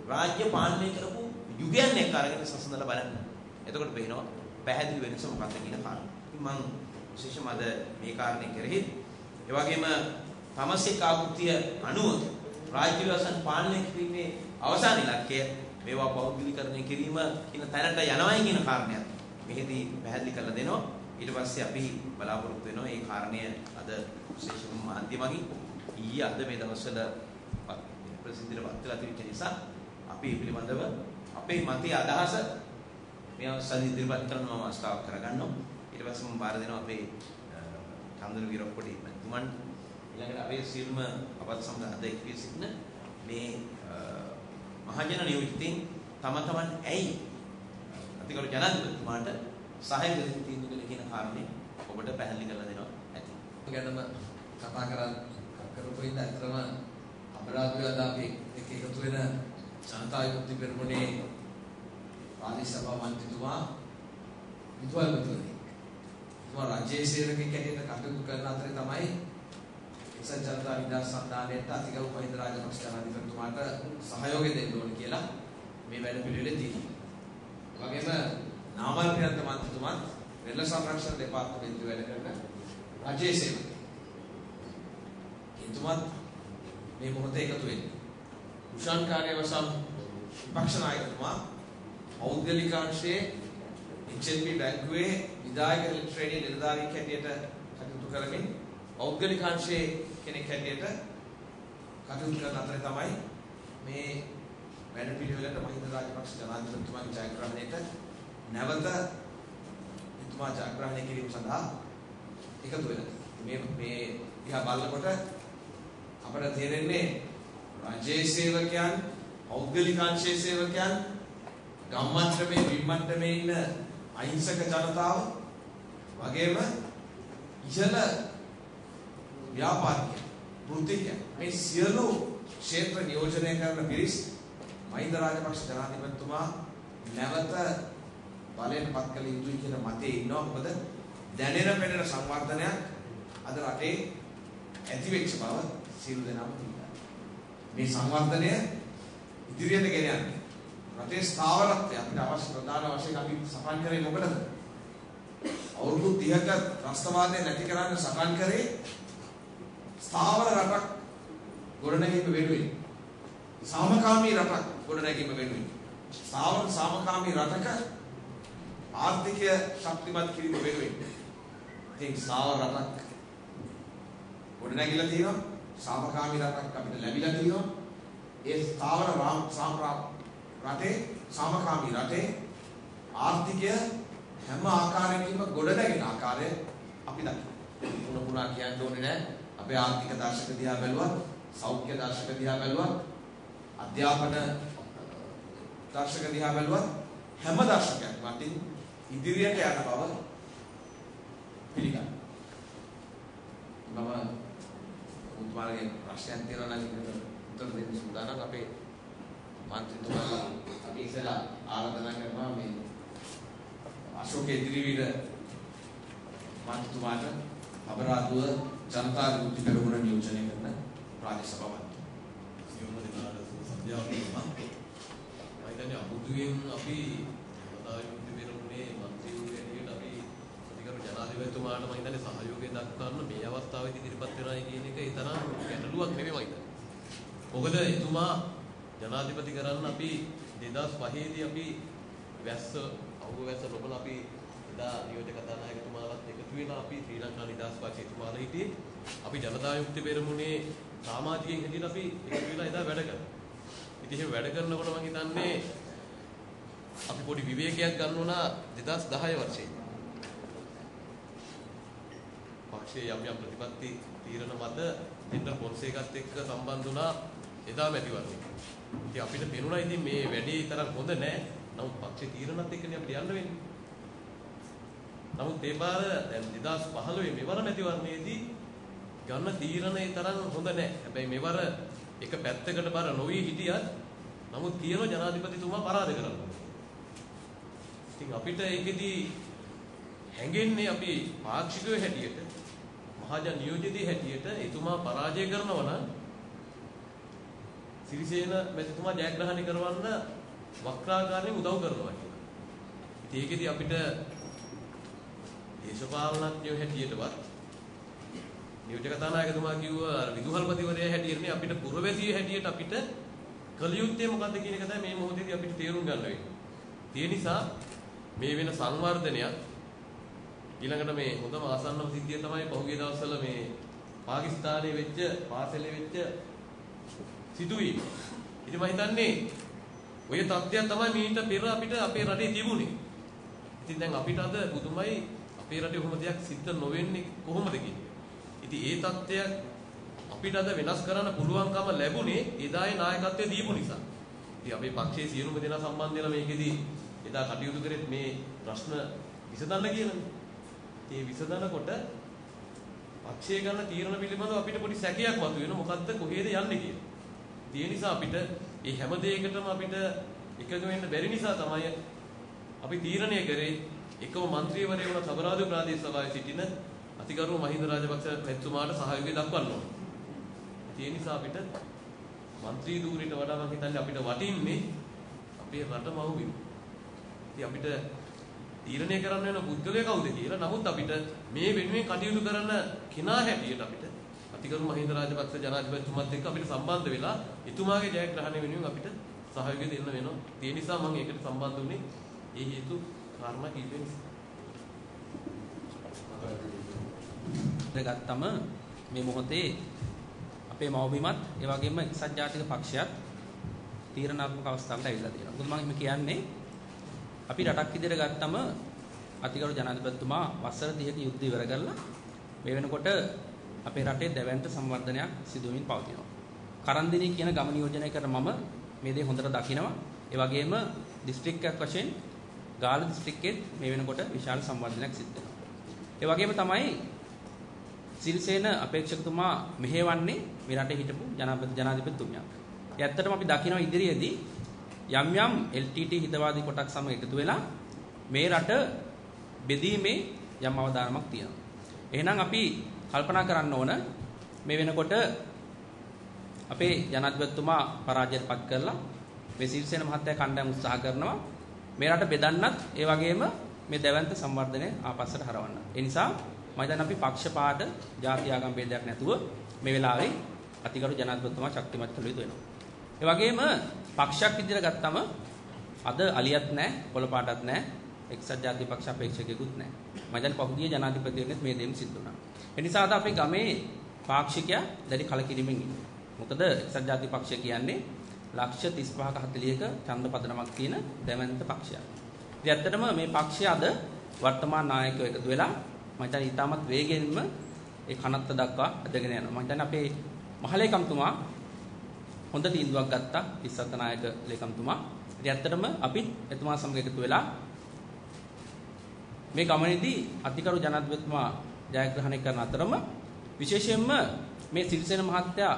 රාජ්‍ය පාලනය කරපු යුගයන් එක්ක අරගෙන සසඳලා බලන්න. එතකොට පේනවා පැහැදිලි වෙනස මොකක්ද කියන කාරණා. ඉතින් මම විශේෂම අද මේ කාරණේ කරෙහි ඒ වගේම තමසික ආකෘතිය අනුව රාජ්‍ය වශයෙන් පාලනය කිරීමේ අවසාන ඉලක්කය මේවා පෞද්ගලිකරණය කිරීම කියන තැනට යනවායි කියන කාරණයක් මෙහිදී පැහැදිලි කරලා දෙනවා. ඊට පස්සේ අපි බලාපොරොත්තු වෙනවා මේ කාරණය අද විශේෂම මාධ්‍යමකින් ඊයේ අද මේ දවස්වල ප්‍රසිද්ධියට පත් වෙලා තිබෙච්ච නිසා අපි මේ පිළිබඳව අපේ මතයේ අදහස මේ අවස්ථාවේ ඉදිරිපත් කරන මම අවස්ථාවක් කරගන්නවා. ඊට පස්සේ මම බාර දෙනවා අපේ චන්දන වීරපොඩි මහත්මයාන් ඊළඟට අපේ සිල්ම අපත් සමග අද එක්වී සිටින මේ මහජන නියෝජිතින් තම තමන් ඇයි අතිගරු ජනාධිපතිතුමාට සහාය දෙන්න තියෙන්නේ කියන කාරණේ ඔබට පැහැදිලි කරලා දෙනවා ඇති. ගැනම කතා කරපු ඉඳන් අතරම අපරාධවලදී අපි එකතු වෙන ජනතා විමුක්ති පෙරමුණේ ප්‍රාදේශ සභා මන්ත්‍රීතුමා විදුහල්පතිතුමනි තුමා රාජ්‍ය සේවකයෙක් හැටියට කටයුතු කරන අතරේ තමයි එක්සත් ජනතා විද්‍යා සම්දානයට අතිගරු මහින්ද රාජපක්ෂ ජනාධිපතිතුමාට සහයෝගය දෙන්න ඕන කියලා මේ වැඩ පිළිවෙලේ තියෙනවා. වගේම නාමල් ප්‍රියන්ත මන්ත්‍රීතුමාත් වෙළඳ සංරක්ෂණ දෙපාර්තමේන්තුවේ වැඩ කරන රාජ්‍ය සේවකයෙක්. එතුමාත් මේ මොහොතේ එකතු වෙන්නේ. උෂාන් කාර්යවසම් විපක්ෂ නායකතුමා පෞද්ගලිකාංශයේ HLP බැංකුවේ විධායක ශ්‍රේණියේ නිලධාරියෙක් හැටියට කටයුතු කරමින් පෞද්ගලිකාංශයේ කෙනෙක් හැටියට කටයුතු කරන අතරේ තමයි මේ වැඩ පිළිවෙලට මහින්ද රාජපක්ෂ ජනාධිපතිතුමාගේ ජයග්‍රහණයට නැවත එතුමා ජයග්‍රහණය කිරීම සඳහා එකතු වෙනවා. මේ දිහා බලනකොට අපට තේරෙන්නේ රාජ්‍ය සේවකයන්, පෞද්ගලිකාංශයේ සේවකයන්, ගම්මන්ත්‍රමේ විමන්ත්‍රමේ ඉන්න අහිංසක ජනතාව වගේම ඉහළ ව්‍යාපාරිකයන්, වෘත්තිකයන් මේ සියලු ක්ෂේත්‍ර නියෝජනය කරන පිරිස් මහින්ද රාජපක්ෂ ජනාධිපතිතුමා නැවත බලයෙන් පත් කළ යුතුයි කියන මතයේ ඉන්නවා. මොකද දැනෙන පෙනෙන සංවර්ධනයක් අද රටේ ඇති වෙච්ච බව සියලු දෙනාම දන්නවා. මේ සංවර්ධනය ඉදිරියට ගෙන යන්නේ රටේ ස්ථාවරත්වය අපිට අවශ්‍ය ප්‍රධාන වශයෙන් අපි සපන් කරේ මොකටද? අවුරුදු 30ක රාෂ්ට්‍රවාදය නැති කරන්න සපන් කරේ ස්ථාවර රටක් ගොඩනැගීම වෙනුවෙන්. සාමකාමී රටක් ගොඩනැගීම වෙනුවෙන්. ස්ථාවර සාමකාමී රටක ආර්ථිකය ශක්තිමත් කිරීම වෙනුවෙන්. ඉතින් ස්ථාවර රටක් ගොඩනැගිලා තියෙනවා. සාමකාමී රටක් අපිට ලැබිලා තියෙනවා. ඒ ස්ථාවර රටේ සාමකාමී රටේ ආර්ථිකය හැම ආකාරයකින්ම ගොඩනැගෙන ආකාරය අපි දකිනවා. පුණා කියන්න ඕනේ නැහැ. අපේ ආර්ථික දර්ශක දිහා බැලුවත්, සෞඛ්‍ය දර්ශක දිහා බැලුවත්, අධ්‍යාපන දර්ශක දිහා බැලුවත් හැම දර්ශකයක්ම අතින් ඉදිරියට යන බව පිළිගන්නවා. මම උතුමාගේ ප්‍රශ්නයක් තියෙනවා නම් උත්තර දෙන්න සූදානම්. අපේ මන්ත්‍රීතුමාලා අපි ඉස්සලා ආරාධනා කරනවා මේ අශෝක ඉදිරිවීර මන්ත්‍රීතුමාට අපරාධව ජනතා විමුක්ති පෙරමුණ නියෝජනය කරන ප්‍රාදේශ සභාවක්. සියුම් දිනාට සත්‍යාවක් තියෙනවා. මම හිතන්නේ අමුතුවෙන් අපි ජනතා විමුක්ති පෙරමුණේ මන්ත්‍රීවරු හැටියට අපි අධිකරු ජනාධිපතිතුමාට මම හිතන්නේ සහයෝගය දක්වන්න මේ අවස්ථාවේදී ඉදිරිපත් වෙනවා කියන එක ඒ තරම් ගැටලුවක් නෙමෙයි මම හිතන්නේ. මොකද එතුමා ජනාධිපති කරන්න අපි 2005 දී අපි අවුව වැස්ස ලොබල අපි එදා නියෝජක කතානායකතුමාලත් එකතු වෙලා අපි ශ්‍රී ලංකා නිදහස් පක්ෂයේ එතුමාලා හිටියේ. අපි ජනතා විමුක්ති පෙරමුණේ සමාජිකයන් හැටියට අපි එකතු වෙලා එදා වැඩ කරා. ඉතින් එහෙම වැඩ කරනකොට මම හිතන්නේ අපි පොඩි විවේකයක් ගන්න ඕන 2010 වර්ෂයේ. පක්ෂයේ යම් ප්‍රතිපත්ති තීරණ මත ජෙනරල් පොන්සේකත් එක්ක සම්බන්ධ වුණා එදා මැතිවරණය. ඉතින් අපිට පේනුණා ඉතින් මේ වැඩේ තරම් හොඳ නෑ. නමුත් පක්ෂේ තීරණත් එක්කනේ අපිට යන්න වෙන්නේ. නමුත් ඒ පාර දැන් 2015 මෙවර මැතිවරණයේදී ගන්න තීරණේ තරම් හොඳ නෑ. හැබැයි මෙවර එක පැත්තකට බර නොවි හිටියත් නමුත් කියන ජනාධිපතිතුමා පරාද කරනවා. ඉතින් අපිට ඒකෙදි හැඟෙන්නේ අපි පාක්ෂිකව හැටියට මහජන නියෝජිතය හැටියට එතුමා පරාජය කරනවා නම් සිරිසේන මැතිතුමා ජයග්‍රහණය කරවන්න වක්‍රාකාරයෙන් උදව් කරනවා කියලා. ඉතින් ඒකෙදි අපිට දේශපාලනඥයෝ හැටියටවත් නියෝජක කතානායකතුමා කිව්ව විදුහල්පතිවරයා හැටියට අපිට පුරවැසිය හැටියට අපිට කළ යුත්තේ මොකද්ද කියන එක තමයි මේ මොහොතේදී අපිට තේරුම් ගන්න වෙන්නේ. ඒ නිසා මේ වෙන සංවර්ධනයක් ඊළඟට මේ හොඳම ආසන්නම සිද්ධිය තමයි පහුගිය දවස්වල මේ පාකිස්තානයේ වෙච්ච පාසලේ වෙච්ච සිදුවීම. ඉතින් මම හිතන්නේ ඔය තත්ත්වයක් තමයි මීට පෙර අපිට අපේ රටේ තිබුණේ. ඉතින් දැන් අපිට අද පුදුමයි අපේ රටේ කොහොම දෙයක් සිද්ධ නොවෙන්නේ කොහොමද කියන්නේ. ඉතින් ඒ තත්ත්වයක් අපිට අද වෙනස් කරන්න පුළුවන්කම ලැබුණේ එදායේ නායකත්වයේ දීපු නිසා. ඉතින් අපේ පක්ෂයේ සියලුම දෙනා සම්බන්ධ වෙලා මේකෙදී එදා කටයුතු කරෙත් මේ ප්‍රශ්න විසඳන්න කියලානේ. ඒ විසඳනකොට පක්ෂය ගන්න තීරණ පිළිබඳව අපිට පොඩි සැකයක් මතුවෙන මොකද්ද කොහේද යන්නේ කියලා. ඒ නිසා අපිට මේ හැම දෙයකටම අපිට එකඟ වෙන්න බැරි නිසා තමයි අපි තීරණය කරේ එකම മന്ത്രിවරයෙකු වුණ සබරාදු ප්‍රාදේශ සභාවේ සිටින අතිගරු මහින්ද රාජපක්ෂ මැතිතුමාට සහයෝගය දක්වන්න ඕන. ඒ නිසා අපිට മന്ത്രി ධූරයට වඩා මම හිතන්නේ අපිට වටින්නේ අපේ රට මව්බිම. ඉතින් අපිට තීරණය කරන්න වෙන පුද්ගලයා කවුද කියලා. නමුත් අපිට මේ වෙනුවෙන් කටයුතු කරන කෙනා හැටියට අපිට අතිගරු මහින්ද රාජපක්ෂ ජනාධිපතිතුමත් එක්ක අපිට සම්බන්ධ වෙලා එතුමාගේ ජයග්‍රහණය වෙනුවෙන් අපිට සහයෝගය දෙන්න වෙනවා. ඒ නිසා මම ඒකට සම්බන්ධ වුණේ ඒ හේතු කාරණා කිහිපෙන්. ගත්තම මේ මොහොතේ අපේ මව්බිමත් ඒ වගේම එක්සත් ජාතික පක්ෂයත් තීරණාත්මක අවස්ථාවකට ඇවිල්ලා තියෙනවා. මොකද මම කියන්නේ අපි රටක් විදිහට ගත්තම අතිගරු ජනාධිපතිතුමා වසර 30ක යුද්ධය ඉවර කරලා මේ වෙනකොට අපේ රටේ දැවැන්ත සංවර්ධනයක් සිදු වෙමින් පවතිනවා. කරන්දිනී කියන ගම නියෝජනය කරන මම මේ දේ හොඳට දකිනවා. ඒ වගේම දිස්ත්‍රික්කයක් වශයෙන් ගාල්ල දිස්ත්‍රික්කෙත් මේ වෙනකොට විශාල සංවර්ධනයක් සිදු වෙනවා. ඒ වගේම තමයි සිරිසේන අපේක්ෂකතුමා මෙහෙවන්නේ මේ රටේ හිටපු ජනාධිපතිතුමියක්. ඒ ඇත්තටම අපි දකිනවා ඉදිරියේදී යම් යම් LTT හිතවාදී කොටස් සමග එකතු වෙලා මේ රට බෙදීමේ යම් අවදානමක් තියෙනවා. එහෙනම් අපි කල්පනා කරන්න ඕන මේ වෙනකොට අපේ ජනාධිපතිතුමා පරාජයටපත් කරලා මේ සිරිසේන මහත්තයා කණ්ඩායම උත්සාහ කරනවා මේ රට බෙදන්නත් ඒ වගේම මේ දැවැන්ත සංවර්ධනය ආපස්සට හරවන්න. ඒ නිසා මම දැන් අපි පක්ෂපාත ජාති ආගම් ભેදයක් නැතුව මේ වෙලාවේ අතිගරු ජනාධිපතිතුමා ශක්තිමත් කළ යුතු වෙනවා. ඒ වගේම පක්ෂයක් විදිහට ගත්තම අද අලියත් නැහැ, පොළපාටත් නැහැ, එක්සත් ජාතික පක්ෂ අපේක්ෂකයෙකුත් නැහැ. මම දැන් පහුගිය ජනාධිපතිවරයෙක් මේ දෙයින් සිද්ධ වුණා. ඒ නිසා අද අපේ ගමේ පාක්ෂිකයා දැඩි කලකිරීමෙන් ඉන්නවා. මොකද එක්සත් ජාතික පක්ෂය කියන්නේ ලක්ෂ 35ක 40ක ඡන්ද පදනමක් තියෙන දැවැන්ත පක්ෂයක්. ඉතින් ඇත්තටම මේ පක්ෂය අද වර්තමාන නායකයෝ එකතු වෙලා මම හිතන්නේ ඊටමත් වේගෙන්ම ඒ කනත්ත දක්වා අදගෙන යනවා. මම හිතන්නේ අපේ මහලේකම්තුමා හොඳ තීන්දුවක් ගත්තා පිස්සත් නායක ලේකම්තුමා. ඉතින් ඇත්තටම අපි එතුමා සමග එකතු වෙලා මේ ගමනේදී අතිකරු ජනාධිපතිතුමා ජයග්‍රහණය කරන අතරම විශේෂයෙන්ම මේ සිරිසේන මහත්තයා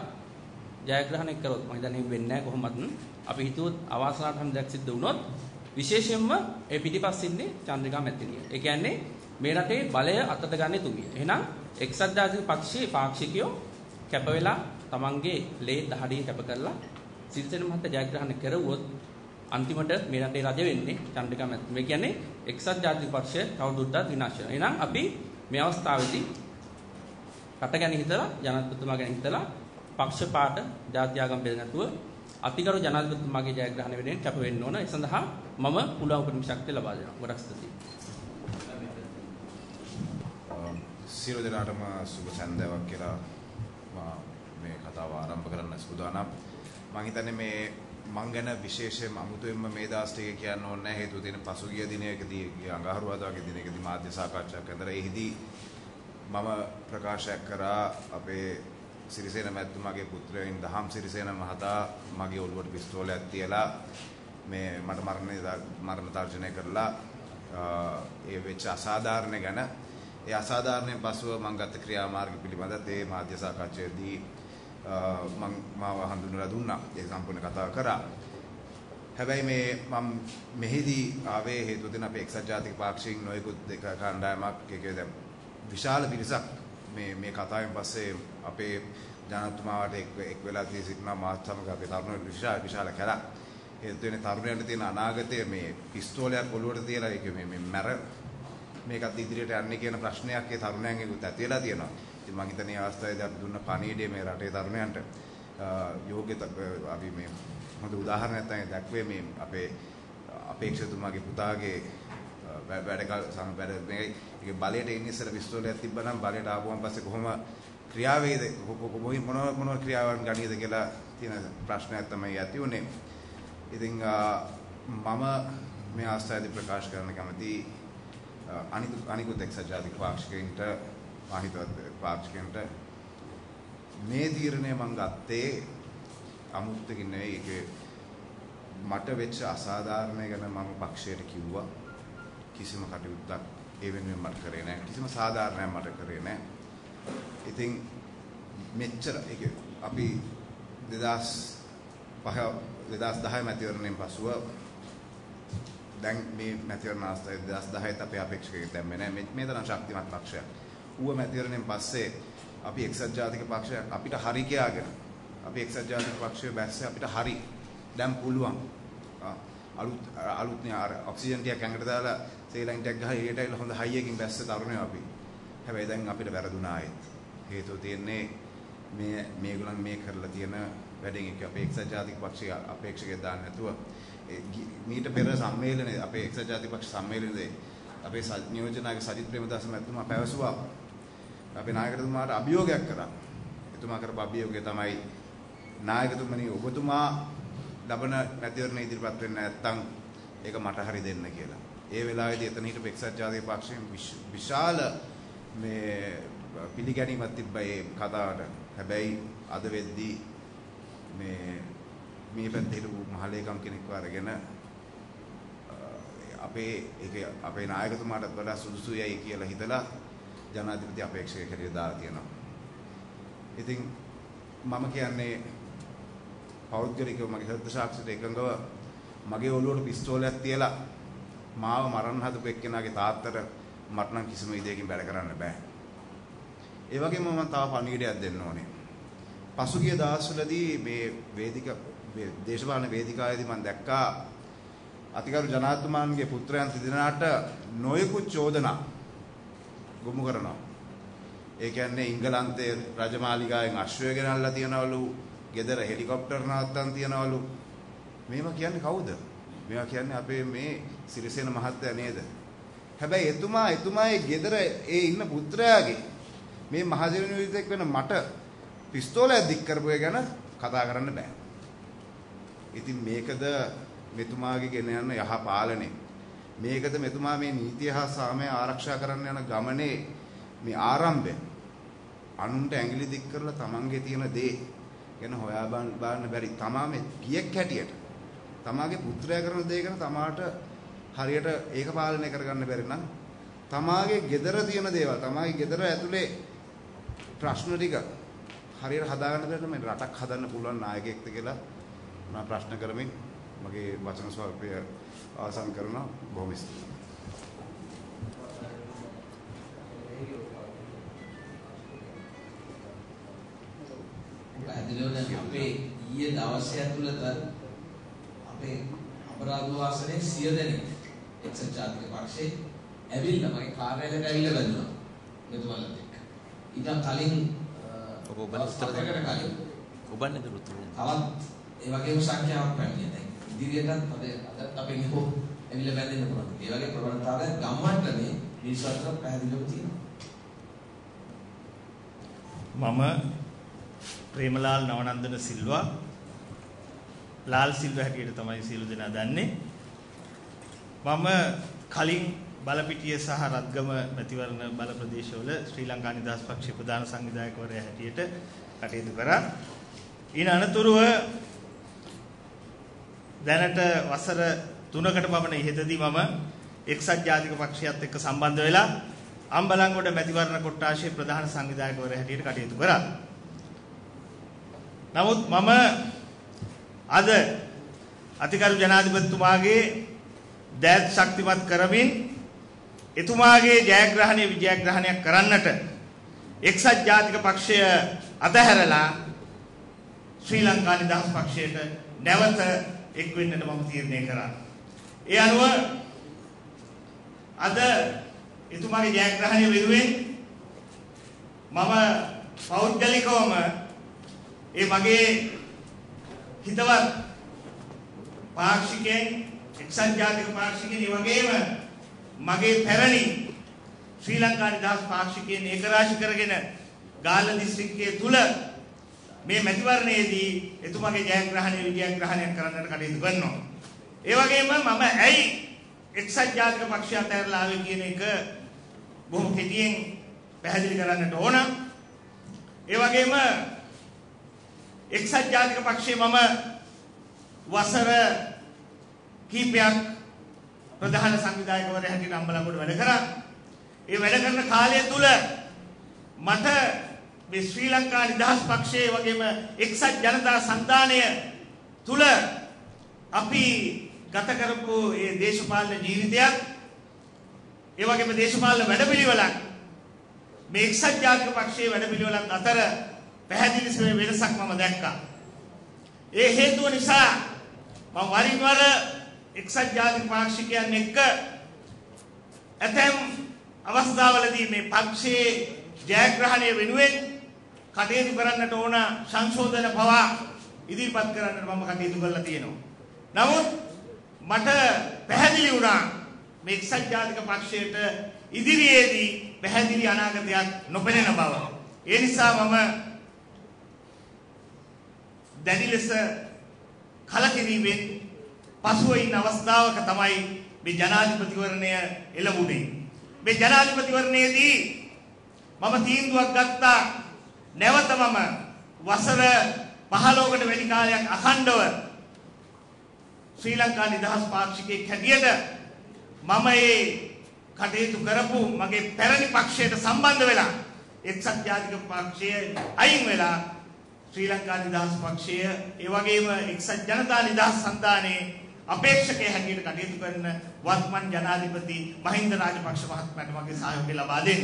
ජයග්‍රහණය කරොත් මම හිතන්නේ වෙන්නේ නැහැ කොහොමත් අපි හිතුවොත් අවාසනාවට දෙයක් සිද්ධ වුණොත් විශේෂයෙන්ම ඒ පිටිපස්සේ ඉන්නේ චන්ද්‍රිකා මැතිණිය. ඒ කියන්නේ මේ රටේ බලය අතට ගන්න තුමිය. එහෙනම් එක්සත් ජාතික පක්ෂයේ පාක්ෂිකයෝ කැප වෙලා තමන්ගේ ලේ දහඩිය කැප කරලා සිරිසේන මහත්තයා ජයග්‍රහණය කරුවොත් අන්තිමට මේ රටේ රජ වෙන්නේ චන්ද්‍රිකා මැතිණිය. මේ කියන්නේ එක්සත් ජාතික පක්ෂය තවදුරටත් විනාශ වෙනවා. එහෙනම් අපි මේ අවස්ථාවේදී රට ගැන හිතලා ජනාධිපතිතුමා ගැන හිතලා පක්ෂපාත ජාති ආගම් බෙද නැතුව අතිගරු ජනාධිපතිතුමාගේ ජයග්‍රහණය වෙනුවෙන් කැප වෙන්න ඕන. ඒ සඳහා මම පුළුවන් උපරිම ශක්තිය ලබා දෙනවා. ගොඩක් ස්තුතියි. සියලු දෙනාටම සුබ සන්ධ්‍යාවක් කියලා මේ කතාව ආරම්භ කරන්න සූදානම්. මම හිතන්නේ මේ මං ගැන විශේෂයෙන්ම අමුතුවෙන්ම මේ දාස් ටික කියන්න ඕනේ නැහැ. හේතුව තියෙන පසුගිය දිනයකදී අඟහරුවාදා වගේ දිනයකදී මාධ්‍ය සාකච්ඡාවක් කරලා එහිදී මම ප්‍රකාශයක් කරා අපේ සිරිසේන මැතිතුමාගේ පුත්‍රයන් දහම් සිරිසේන මහතා මගේ ඔළුවට පිස්තෝලයක් තියලා මේ මට මරණ තර්ජනය කරලා ඒ වෙච්ච අසාධාරණ ගැන ඒ අසාධාරණයෙන් පසුව මම ගත ක්‍රියාමාර්ග පිළිබඳව ඒ මාධ්‍ය සාකච්ඡාවේදී මම මාව හඳුන්වලා දුන්නා. ඒ සම්පූර්ණ කතාව කරා. හැබැයි මේ මම මෙහිදී ආවේ හේතුව දෙන අපේ එක්සත් ජාතික පාක්ෂික නොයෙකුත් දෙක කණ්ඩායමක් එකේ දැන් විශාල පිරිසක් මේ කතාවෙන් පස්සේ අපේ ජනාධිපතිතුමාට එක් වෙලා සිටින මාත් සමග අපේ තරුණ විශාල කැලක්. ඒ දෙන්නේ තරුණයන්ට තියෙන අනාගතය මේ පිස්තෝලයක් ඔළුවට තියලා ඒක මේ මේකත් ඉදිරියට යන්නේ කියන ප්‍රශ්නයක් ඒ තරුණයන්ගෙන් ඇති වෙලා තියෙනවා. ඉතින් මම හිතන්නේ අවස්ථාවේදී අපි දුන්න පණිවිඩය මේ රටේ තරුණයන්ට යෝග්‍යත අපි මේ හොඳ උදාහරණයක් තමයි දැක්වේ මේ අපේ අපේක්ෂකතුමාගේ පුතාගේ වැඩ මේකේ බලයට එන්නේ ඉස්සර පිස්තෝලයක් තිබ්බනම් බලයට ආපුවම පස්සේ කොහොම ක්‍රියාව වේද මොන ක්‍රියාවන් ගණීද කියලා තියෙන ප්‍රශ්නයක් තමයි ඇති උනේ. ඉතින් මම මේ අවස්ථාවේදී ප්‍රකාශ කරන්න කැමති අනිකුත් එක්සත් ජාතික පාක්ෂිකයින්ට පාක්ෂිකයින්ට මේ තීරණය මම ගත්තේ අමුත්තකින් නෙවෙයි. ඒක මට වෙච්ච අසාධාරණය ගැන මම පක්ෂයට කිව්වා. කිසිම කටයුත්තක් ඒ වෙනුවෙන් මට කරේ නැහැ. කිසිම සාධාරණයක් මට කරේ නැහැ. ඉතින් මෙච්චර ඒක අපි 2010 මැතිවරණයෙන් පසුව දැන් මේ මැතිවරණ අවස්ථාවේ 2010ත් අපේ අපේක්ෂකයෙක් දැම්මේ නැහැ. මේ තරම් ශක්තිමත් පක්ෂයක්. ඌව මැතිවරණයෙන් පස්සේ අපි එක්සත් ජාතික පක්ෂයක් අපිට හරි කියාගෙන අපි එක්සත් ජාතික පක්ෂය බැස්සේ අපිට හරි දැන් පුළුවන් අලුත් නේ අර ඔක්සිජන් ටිකක් ඇඟට දාලා සේලයින් ටැග් ගහලා එළියට ඇවිල්ලා හොඳ හයි එකකින් බැස්ස තරුණයෝ අපි. හැබැයි දැන් අපිට වැරදුනා ආයෙත්. හේතුව තියෙන්නේ මේගොල්ලන් මේ කරලා තියෙන වැඩෙන් එක අපේ එක්සත් ජාතික පක්ෂයේ අපේක්ෂකයෙක් දාන්න නැතුව මීට පෙර සම්මේලනයේ අපේ එක්සත් ජාතික පක්ෂ සම්මේලනයේ අපේ නියෝජනායක සජිත් ප්‍රේමදාස මහත්මයා පැවසුවා අපේ නායකතුමාට අභියෝගයක් කරා. එතුමා කරපු අභියෝගය තමයි නායකතුමනි ඔබතුමා ලබන මැතිවරණ ඉදිරිපත් වෙන්නේ නැත්නම් ඒක මට හරි දෙන්න කියලා. ඒ වෙලාවේදී එතන හිටපු එක්සත් ජාතික පක්ෂයෙන් විශාල මේ පිළිගැනීමක් තිබ්බා ඒ කතාවට. හැබැයි අද වෙද්දී මේ පැත්තේ හිටපු මහලේකම් කෙනෙක්ව අරගෙන අපේ නායකතුමාට වඩා සුදුසුයයි කියලා හිතලා ජනාධිපති අපේක්ෂක හැටියට දාලා තියෙනවා. ඉතින් මම කියන්නේ පෞද්ගලිකව මගේ හෘද සාක්ෂියට එකඟව මගේ ඔළුවට පිස්තෝලයක් තියලා මාව මරන්න හදපු එක්කෙනාගේ තාත්තට මට නම් කිසිම විදියකින් වැඩ කරන්න බෑ. ඒ වගේම මම තව පණිවිඩයක් දෙන්න ඕනේ. පසුගිය දවස්වලදී මේ දේශපාලන වේදිකාවේදී මම දැක්කා අතිගරු ජනාධිපතිතුමාන්ගේ පුත්‍රයන් තිදෙනාට නොයෙකුත් චෝදනා ගොමු කරනවා. ඒ කියන්නේ ඉංගලන්තයේ රජමාලිගාවෙන් අශ්වය ගෙනල්ලා තියනවලු, ගෙදර හෙලිකොප්ටර් නවත්තන් තියනවලු. මේවා කියන්නේ කවුද? මේවා කියන්නේ අපේ මේ සිරිසේන මහත්තයා නේද? හැබැයි එතුමාගේ ගෙදර ඒ ඉන්න පුත්‍රයාගේ මේ මහජනවිතෙක් වෙන මට පිස්තෝලයක් දික් කරපුව ගැන කතා කරන්න බෑ. ඉතින් මේකද මෙතුමාගේ ගෙන යන යහ පාලනය. මේකද මෙතුමා මේ නීතිය හා සාමය ආරක්ෂා කරන්න යන ගමනේ මේ ආරම්භය. අනුන්ට ඇඟිලි දික් කරලා තමන්ගේ තියෙන දේ ගැන හොයා බලන්න බැරි. තමා මේ පියෙක් හැටියට තමාගේ පුත්‍රයා කරන දේ ගැන තමාට හරියට ඒක පාලනය කරගන්න බැරි නම් තමාගේ gedara තියෙන දේවල් තමාගේ gedara ඇතුලේ ප්‍රශ්න ටික හරියට හදාගන්න බැරි නම් රටක් හදන්න පුළුවන් නායකයෙක්ද කියලා මම ප්‍රශ්න කරමින් මගේ වචන ස්වල්පය අවසන් කරනවා. බොහොම ස්තුතියි. අපේ ඊයේ දවසේ ඇතුළත අපේ අපරාධ වාසනයේ 100 දෙනෙක් එක්සත් ජාතික පක්ෂයේ ඇවිල්ලා මගේ කාර්යාලයට ඇවිල්ලා බැලුවා මෙතුමාලත් එක්ක. ඊට කලින් ඔබ උත්තර දෙන්න කලින් ඔබන්නේ දුරුතු. තවත් ඒ වගේම සංඛ්‍යාවක් පැමිණියා. දැන් ඉදිරියටත් අදත් අපේ නිකෝ ඇවිල්ලා බැලෙන්න පුළුවන්. ඒ වගේ ප්‍රවණතාවයක් ගම්මට්ටමේ මිනිස්සුන්ට පැහැදිලිව තියෙනවා. මම ප්‍රේමලාල් නවනන්දන සිල්වා ලාල් සිල්වා හැටියට තමයි සියලු දෙනා දන්නේ. මම කලින් බලපිටිය සහ රත්ගම මැතිවරණ බල ප්‍රදේශවල ශ්‍රී ලංකා නිදහස් පක්ෂයේ ප්‍රධාන සංවිධායකවරයා හැටියට කටයුතු කරා. ඊන අනතුරුව දැනට වසර 3කට පමණ ඉහතදී මම එක්සත් ජාතික පක්ෂයත් එක්ක සම්බන්ධ වෙලා අම්බලන්ගොඩ මැතිවරණ කොට්ටාශයේ ප්‍රධාන සංවිධායකවරයා හැටියට කටයුතු කරා. නමුත් මම අද අතිගරු ජනාධිපතිතුමාගේ දෑත් ශක්තිමත් කරමින් එතුමාගේ ජයග්‍රහණය විජයග්‍රහණයක් කරන්නට එක්සත් ජාතික පක්ෂය අතහැරලා ශ්‍රී ලංකා නිදහස් පක්ෂයට නැවත එක් වෙන්නට මම තීරණය කරා. ඒ අනුව අද එතුමාගේ ජයග්‍රහණය වෙනුවෙන් මම පෞද්ගලිකවම ඒ මගේ හිතවත් පාක්ෂිකයන් එක්සත් ජාතික පාක්ෂිකයන් වගේම මගේ පැරණි ශ්‍රී ලංකා නිදහස් පාක්ෂිකයන් ඒකරාශී කරගෙන ගාල්ල දිස්ත්‍රික්කයේ තුල මේ මැතිවරණයේදී එතුමාගේ ජයග්‍රහණය විජයග්‍රහණය කරන්නට කටයුතු කරනවා. ඒ වගේම මම ඇයි එක්සත් ජාතික පක්ෂය අතහැරලා ආවේ කියන එක බොහොම කෙටියෙන් පැහැදිලි කරන්නට ඕන. ඒ වගේම එක්සත් ජාතික පක්ෂයේ මම වසර කිහිපයක් ප්‍රධාන සංවිධායකවරයා හැටියට අම්බලන්ගොඩ වැඩ කරා. ඒ වැඩ කරන කාලය තුල මට මේ ශ්‍රී ලංකා නිදහස් පක්ෂයේ වගේම එක්සත් ජනතා සන්ධානය තුල අපි ගත කරපු මේ දේශපාලන ජීවිතයක් ඒ වගේම දේශපාලන වැඩපිළිවෙලක් මේ එක්සත් ජාතික පක්ෂයේ වැඩපිළිවෙලක් අතර පැහැදිලි වෙනසක් මම දැක්කා. ඒ හේතුව නිසා මම වරින් වර එක්සත් ජාතික පාක්ෂිකයන් එක්ක ඇතැම් අවස්ථාවලදී මේ පක්ෂයේ ජයග්‍රහණය වෙනුවෙන් කටයුතු කරන්නට ඕන සංශෝධන පවා ඉදිරිපත් කරන්නට මම කටයුතු කරලා තියෙනවා. නමුත් මට පැහැදිලි වුණා මේ එක්සත් ජාතික පක්ෂයට ඉදිරියේදී පැහැදිලි අනාගතයක් නොපෙනෙන බව. ඒ නිසා මම දැඩි ලෙස කලකිරීමෙන් පසුව ඉන්න අවස්ථාවක තමයි මේ ජනාධිපතිවරණය එළඹුණේ. මේ ජනාධිපතිවරණයේදී මම තීන්දුවක් ගත්තා නැවත මම වසර 15කට වැඩි කාලයක් අඛණ්ඩව ශ්‍රී ලංකා නිදහස් පාක්ෂිකයෙක් හැටියට මම මේ කටයුතු කරපු මගේ පැරණි පක්ෂයට සම්බන්ධ වෙලා එක්සත් ජාතික පක්ෂය අයින් වෙලා ශ්‍රී ලංකා නිදහස් පක්ෂය ඒ වගේම එක්සත් ජනතා නිදහස් සන්ධානයේ අපේක්ෂකයෙක් හැටියට කටයුතු කරන වර්තමාන ජනාධිපති මහින්ද රාජපක්ෂ මහත්මයාට මගේ සහයෝගය ලබා දෙන්න.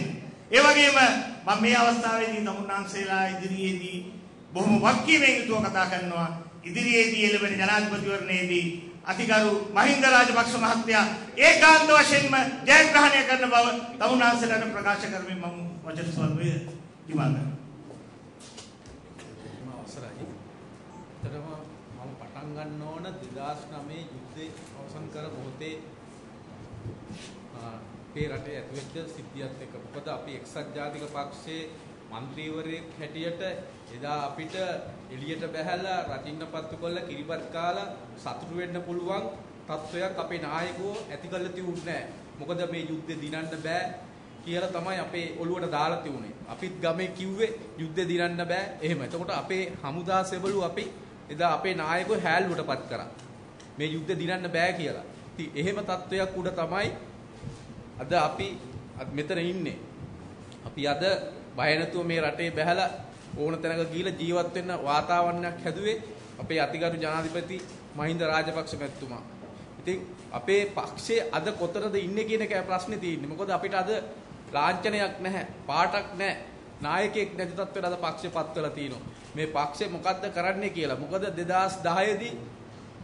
ඒ වගේම මම මේ අවස්ථාවේදී තමුන්නාන්සේලා ඉදිරියේදී බොහොම වක්කීමෙන් යුතුව කතා කරනවා. ඉදිරියේදී එළවෙන ජනාධිපතිවරණයේදී අතිගරු මහින්ද රාජපක්ෂ මහත්මයා ඒකාන්ත වශයෙන්ම ජයග්‍රහණය කරන බව තමුන්නාන්සේලාට ප්‍රකාශ කරමින් මම වචන ස්වල්පය ඉවල් කරනවා. ගන්න ඕන 2009 යුද්ධේ අවසන් කර මොහොතේ අපේ රටේ ඇතිවෙච්ච සිද්ධියත් එක්ක මොකද අපි එක්සත් ජාතික පක්ෂයේ മന്ത്രിවරයෙක් හැටියට එදා අපිට එළියට බැහැලා රටින්න පත්තු කරලා කිරිබත් කාලා සතුටු වෙන්න පුළුවන් තත්වයක් අපේ නායකයෝ ඇති කරලා තියුන්නේ නැහැ. මොකද මේ යුද්ධේ දිනන්න බෑ කියලා තමයි අපේ ඔළුවට දාලා තියුනේ. අපිත් ගමේ කිව්වේ යුද්ධේ දිනන්න බෑ එහෙම. එතකොට අපේ හමුදා සෙබළු අපි එදා අපේ නායකයෝ හැල්ලුවටපත් කරා. මේ යුද්ධ දිනන්න බෑ කියලා. ඉතින් එහෙම තත්වයක් උඩ තමයි අද අපි මෙතන ඉන්නේ. අපි අද බය නැතුව මේ රටේ බැහැලා ඕන තැනක ගිහිලා ජීවත් වෙන්න වාතාවරණයක් හැදුවේ අපේ අතිගරු ජනාධිපති මහින්ද රාජපක්ෂ මැතිතුමා. ඉතින් අපේ පක්ෂයේ අද කොතනද ඉන්නේ කියන එක ප්‍රශ්නේ තියෙන්නේ. මොකද අපිට අද ලාංඡනයක් නැහැ, පාටක් නැහැ. නායකයෙක් නැති තත්ත්වයට අද පක්ෂය පත් වෙලා තියෙනවා. මේ පක්ෂය මොකද්ද කරන්නේ කියලා. මොකද 2010 දී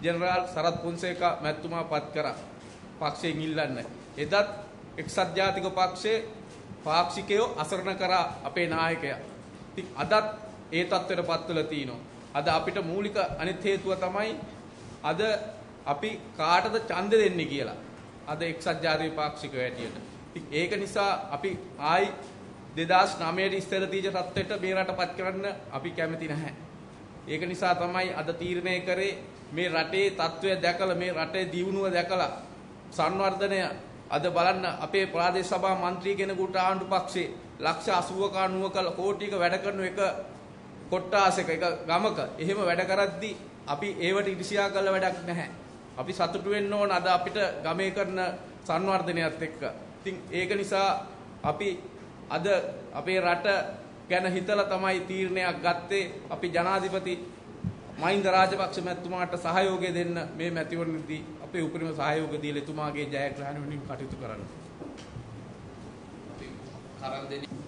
ජෙනරාල් සරත් පොන්සේකා මැතිතුමා පත් කරා පක්ෂයෙන් ඉල්ලන්න. එදත් එක්සත් ජාතික පක්ෂයේ පාක්ෂිකයෝ අසරණ කරා අපේ නායකයා. ඉතින් අදත් ඒ තත්ත්වයට පත් වෙලා තිනවා. අද අපිට මූලික අනිත් හේතුව තමයි අද අපි කාටද ඡන්දෙ දෙන්නේ කියලා. අද එක්සත් ජාතික පාක්ෂිකයෝ හැටියට. ඉතින් ඒක නිසා අපි ආයි 2009 ඉස්සර තීජ තත්ත්වයට මේ රටපත් කරන්න අපි කැමති නැහැ. ඒක නිසා තමයි අද තීරණය කරේ මේ රටේ තත්ත්වය දැකලා මේ රටේ දියුණුව දැකලා සංවර්ධනය අද බලන්න අපේ ප්‍රාදේශ සභා മന്ത്രി කෙනෙකුට ආණ්ඩු පක්ෂේ ලක්ෂ 80ක 90ක කෝටියක වැඩ කරන එක කොට්ටාසයක එක ගමක එහෙම වැඩ කරද්දී අපි ඒවට ඉරිසියා කළ වැඩක් නැහැ. අපි සතුටු වෙන්න ඕන අද අපිට ගමේ කරන සංවර්ධනයත් එක්ක. ඉතින් ඒක නිසා අපි අද අපේ රට ගැන හිතලා තමයි තීරණයක් ගත්තේ. අපි ජනාධිපති මහින්ද රාජපක්ෂ මැතිතුමාට සහයෝගය දෙන්න මේ මැතිවරණයේදී අපේ උපරිම සහයෝගය දීලා එතුමාගේ ජයග්‍රහණය වෙනුවෙන් කටයුතු කරන්න. කරන් දෙන්නේ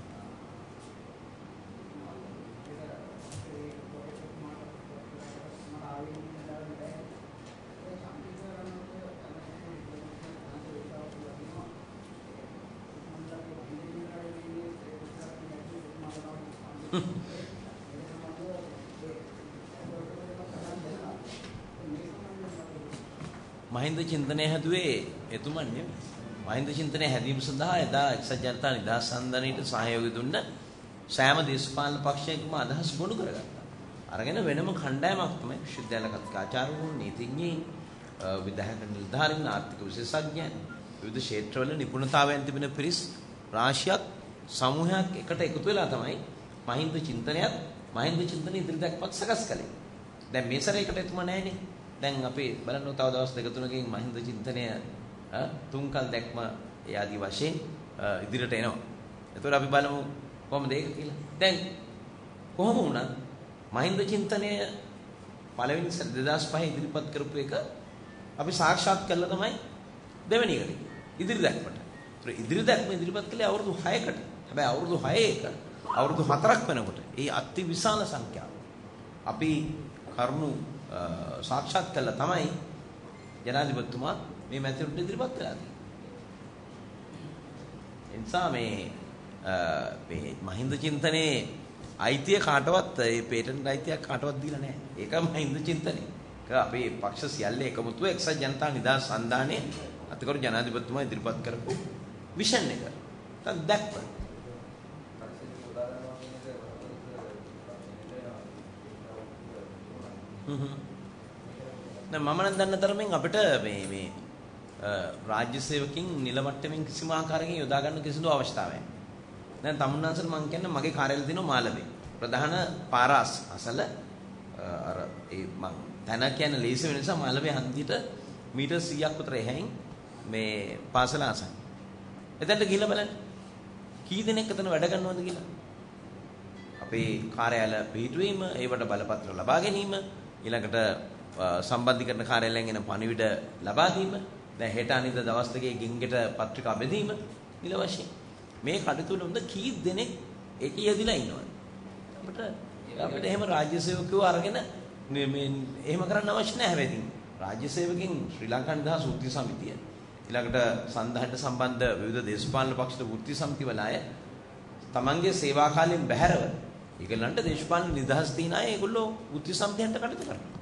මහින්ද චින්තනය හැදුවේ එතුමන් නෙමෙයි. මහින්ද චින්තනයේ හැදීම සඳහා එදා එක්සත් ජනතා නිදහස් සන්ධානයට සහයෝගය දුන්න සෑම දේශපාලන පක්ෂයකම අදහස් ගොනු කරගත්තා. අරගෙන වෙනම කණ්ඩායමක් තමයි විශ්වවිද්‍යාල කතිකාචාර්යවරුන්, නීතිඥයින්, විධායක නිලධාරීන්, ආර්ථික විශේෂඥයන්, විවිධ ක්ෂේත්‍රවල නිපුණතාවයන් තිබෙන පිරිස් රාශියක් සමූහයක් එකට එකතු වෙලා තමයි මහින්ද චින්තනය ඉදිරියට සකස් කළේ. දැන් මේ සැරේකට එතුම නැහැනේ. දැන් අපි බලන්න තව දවස් දෙක තුනකින් මහින්ද චින්තනය තුන්කල් දැක්ම ඒ ආදි වශයෙන් ඉදිරියට එනවා. එතකොට අපි බලමු කොහොමද ඒක කියලා. දැන් කොහොම වුණත් මහින්ද චින්තනය පළවෙනි 2005 ඉදිරිපත් කරපු එක අපි සාක්ෂාත් කළා තමයි දෙවෙනි එකට. ඉදිරි දැක්මට. ඒත් ඉදිරි දැක්ම ඉදිරිපත් කළේ අවුරුදු 6කට. හැබැයි අවුරුදු 6 එක අවුරුදු 4ක් වෙනකොට ඒ අති විශාල සංඛ්‍යාව අපි කරුණු සාක්ෂාත් කළා තමයි ජනාධිපතිතුමා මේ මැතිවරණයට ඉදිරිපත් කළා. එනිසා මේ මහින්ද චින්තනයේ අයිතිය කාටවත් ඒ පේටන්ට් අයිතියක් කාටවත් දීලා නැහැ. ඒක මහින්ද චින්තනය. ඒක අපේ පක්ෂ සියල්ලේ එකමුතුව එක්සත් ජනතා නිදහස් සන්ධානයේ අතිකරු ජනාධිපතිතුමා ඉදිරිපත් කරපු විෂන් එක. දැක්ම. මම නම් දන්න තරමින් අපිට මේ රාජ්‍ය සේවකින් නිල මට්ටමින් කිසිම ආකාරයකින් යොදා ගන්න කිසිදු අවස්ථාවක් නැහැ. දැන් තමුන්නාන්සට මම කියන්නේ මගේ කාර්යාලය තියෙනවා මාළඹේ. ප්‍රධාන පාර අසල අර ඒ මම තන කියන්නේ ලේසි වෙන නිසා මාළඹේ හන්දියට මීටර් 100ක් විතර එහැයින් මේ පාසල අසන්. එතනට ගිහිල්ලා බලන්න. කී දෙනෙක් එතන වැඩ කරනවද කියලා. අපේ කාර්යාල පිහිටුවීම, ඒවට බලපත්‍ර ලබා ගැනීම, ඊළඟට සම්බන්ධීකරණ කාර්යාලයෙන් එන පණිවිඩ ලබා දීම, දැන් හෙට අනිද්දා දවස් දෙකේ ගින්ගෙට පත්‍රිකා බෙදීම නිල වශයෙන් මේ කටයුතු වල කී දෙනෙක් ඒක යෙදිලා ඉන්නවද? අපිට එහෙම රාජ්‍ය සේවකයෝ අරගෙන මේ එහෙම කරන්න අවශ්‍ය නැහැ හැබැයි. රාජ්‍ය සේවකයන් ශ්‍රී ලංකා නිදහස් වෘත්ති සමිතිය ඊළඟට සන්ධානයට සම්බන්ධ විවිධ දේශපාලන පක්ෂ වෘත්ති සමිති වල අය තමන්ගේ සේවා කාලයෙන් බැහැරව ඒගොල්ලන්ට දේශපාලන නිදහස් තියන අය ඒගොල්ලෝ වෘත්ති සමිතියන්ට කටයුතු කරනවා.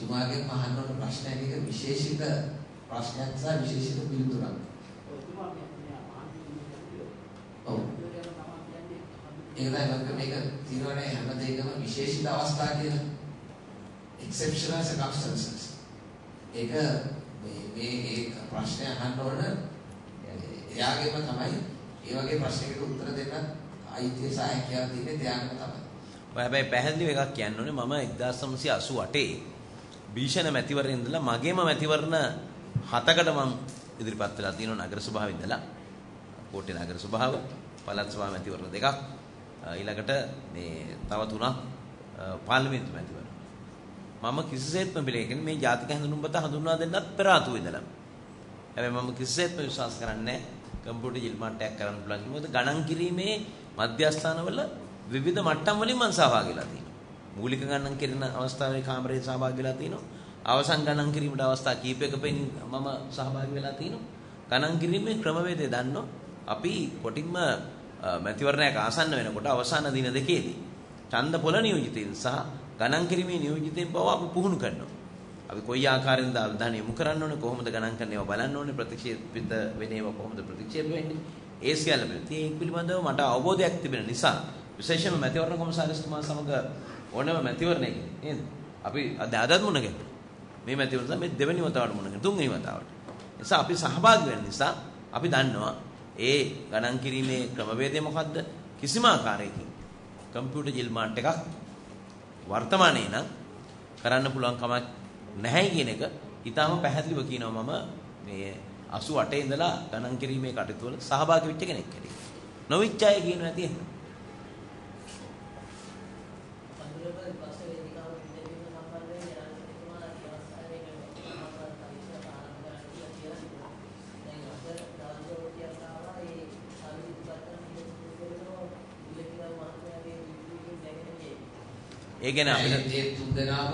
තුමාගේ අහන්න ඕන ප්‍රශ්නයක විශේෂිත ප්‍රශ්නයක් සහ විශේෂිත පිළිතුරක්. ඔව්. ඒකයි මේක තියෙනවානේ හැම දෙයකම විශේෂිත අවස්ථා කියලා. exceptional circumstances. ඒක මේ ප්‍රශ්නය අහන්න ඕන එයාගේම තමයි ඒ වගේ ප්‍රශ්නයකට උත්තර දෙන්න අයිතිය සහ හැකියාව තියෙන්නේ එයාගේම තමයි. ඔය හැබැයි පැහැදිලිව එකක් කියන්න ඕනේ මම 1988 භීෂණ මැතිවරණ ඉඳලා මගේම මැතිවරණ 7කට මම ඉදිරිපත් වෙලා තියෙනවා නගර සභාවේ ඉඳලා කෝට්ටේ නගර සභාව පළාත් සභාව මැතිවරණ දෙකක් ඊළඟට මේ තව 3ක් පාර්ලිමේන්තු මැතිවරණ මම කිසිසේත්ම පිළිගන්නේ මේ ජාතික හැඳුනුම්පත හඳුන්වා දෙන්නත් පෙර ආතුව ඉඳලා හැබැයි මම කිසිසේත්ම විශ්වාස කරන්නේ කම්පියුටර් ජිල් මාට්ටයක් කරන්න පුළුවන් මොකද ගණන් කිරීමේ මධ්‍යස්ථානවල විවිධ මට්ටම් වලින් මම සහභාගී වෙලා තියෙනවා මූලික ගණන් කිරීම අවස්ථාවේ කාමරේ සහභාගී වෙලා තිනවා. අවසන් ගණන් කිරීමේ අවස්ථා කීපයකපෙන් මම සහභාගී වෙලා තිනවා. ගණන් කිරීමේ ක්‍රමවේදය දන්නෝ. අපි කොටින්ම මැතිවරණයක් ආසන්න වෙනකොට අවසාන දින දෙකේදී ඡන්ද පොළ නියෝජිතයින් සහ ගණන් කිරීමේ නියෝජිතයින් බව අපි පුහුණු කරනවා. අපි කොයි ආකාරයෙන්ද අවධානය යොමු කරන්න ඕනේ කොහොමද ගණන් කරන්න ඒවා බලන්න ඕනේ ප්‍රතික්ෂේපිත වෙන ඒවා කොහොමද ප්‍රතික්ෂේප වෙන්නේ ඒ සියල්ල පිළිබඳව මට අවබෝධයක් තිබෙන නිසා විශේෂයෙන්ම මැතිවරණ කොමසාරිස්තුමා සමග ඕනම මැතිවරණයක නේද අපි අදත් මුණ ගැහුවා මේ මැතිවරණ මේ දෙවෙනි වතාවට මුණ ගැහුවා තුන්වෙනි වතාවට නිසා අපි සහභාගී වෙන නිසා අපි දන්නවා ඒ ගණන් කිරීමේ ක්‍රමවේදය මොකද්ද කිසිම ආකාරයකින් කම්පියුටර් ජිල් මාට් එකක් වර්තමානයේ නම් කරන්න පුළුවන් කමක් නැහැ කියන එක ඊටාම පැහැදිලිව කියනවා මම මේ 88 ඉඳලා ගණන් කිරීමේ කටයුතු වල සහභාගී වෙච්ච කෙනෙක් හැටියට නොවිච්ච අය කියනවා ඇති එහෙනම් ඒ කියන්නේ අපිට මේ තුන් දෙනාම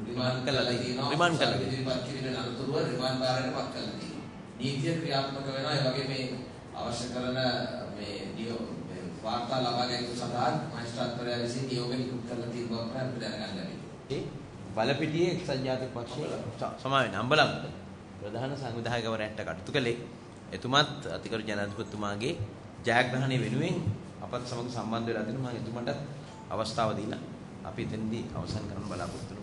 රිමාන්ඩ් කරලා තියෙනවා. රිමාන්ඩ් කරලා ඉදිරිපත් කිරීමේ අනතුරුව රිමාන්ඩ් බාරයටපත් කරලා තියෙනවා. නීතිය ක්‍රියාත්මක වෙනවා. ඒ වගේ මේ අවශ්‍ය කරන මේ වාර්තා ලබා ගැනීම සඳහා මහේස්ත්‍රාත්වරයා විසින් නියෝග නිකුත් කරලා තියෙන බව අපිට දැනගන්න ලැබෙනවා. ඒ බලපිටියේ එක්සත් ජාතික පක්ෂයේ සමාවෙන්න අම්බලම් ප්‍රධාන සංවිධායකවරයාට කටයුතු කළේ එතුමත් අතිගරු ජනාධිපතිතුමාගේ ජයග්‍රහණය වෙනුවෙන් අපත් සමග සම්බන්ධ වෙලා තිනවා. මම එතුමන්ට අවස්ථාව දීලා අපි එතෙන්දී අවසන් කරන්න බලාපොරොත්තු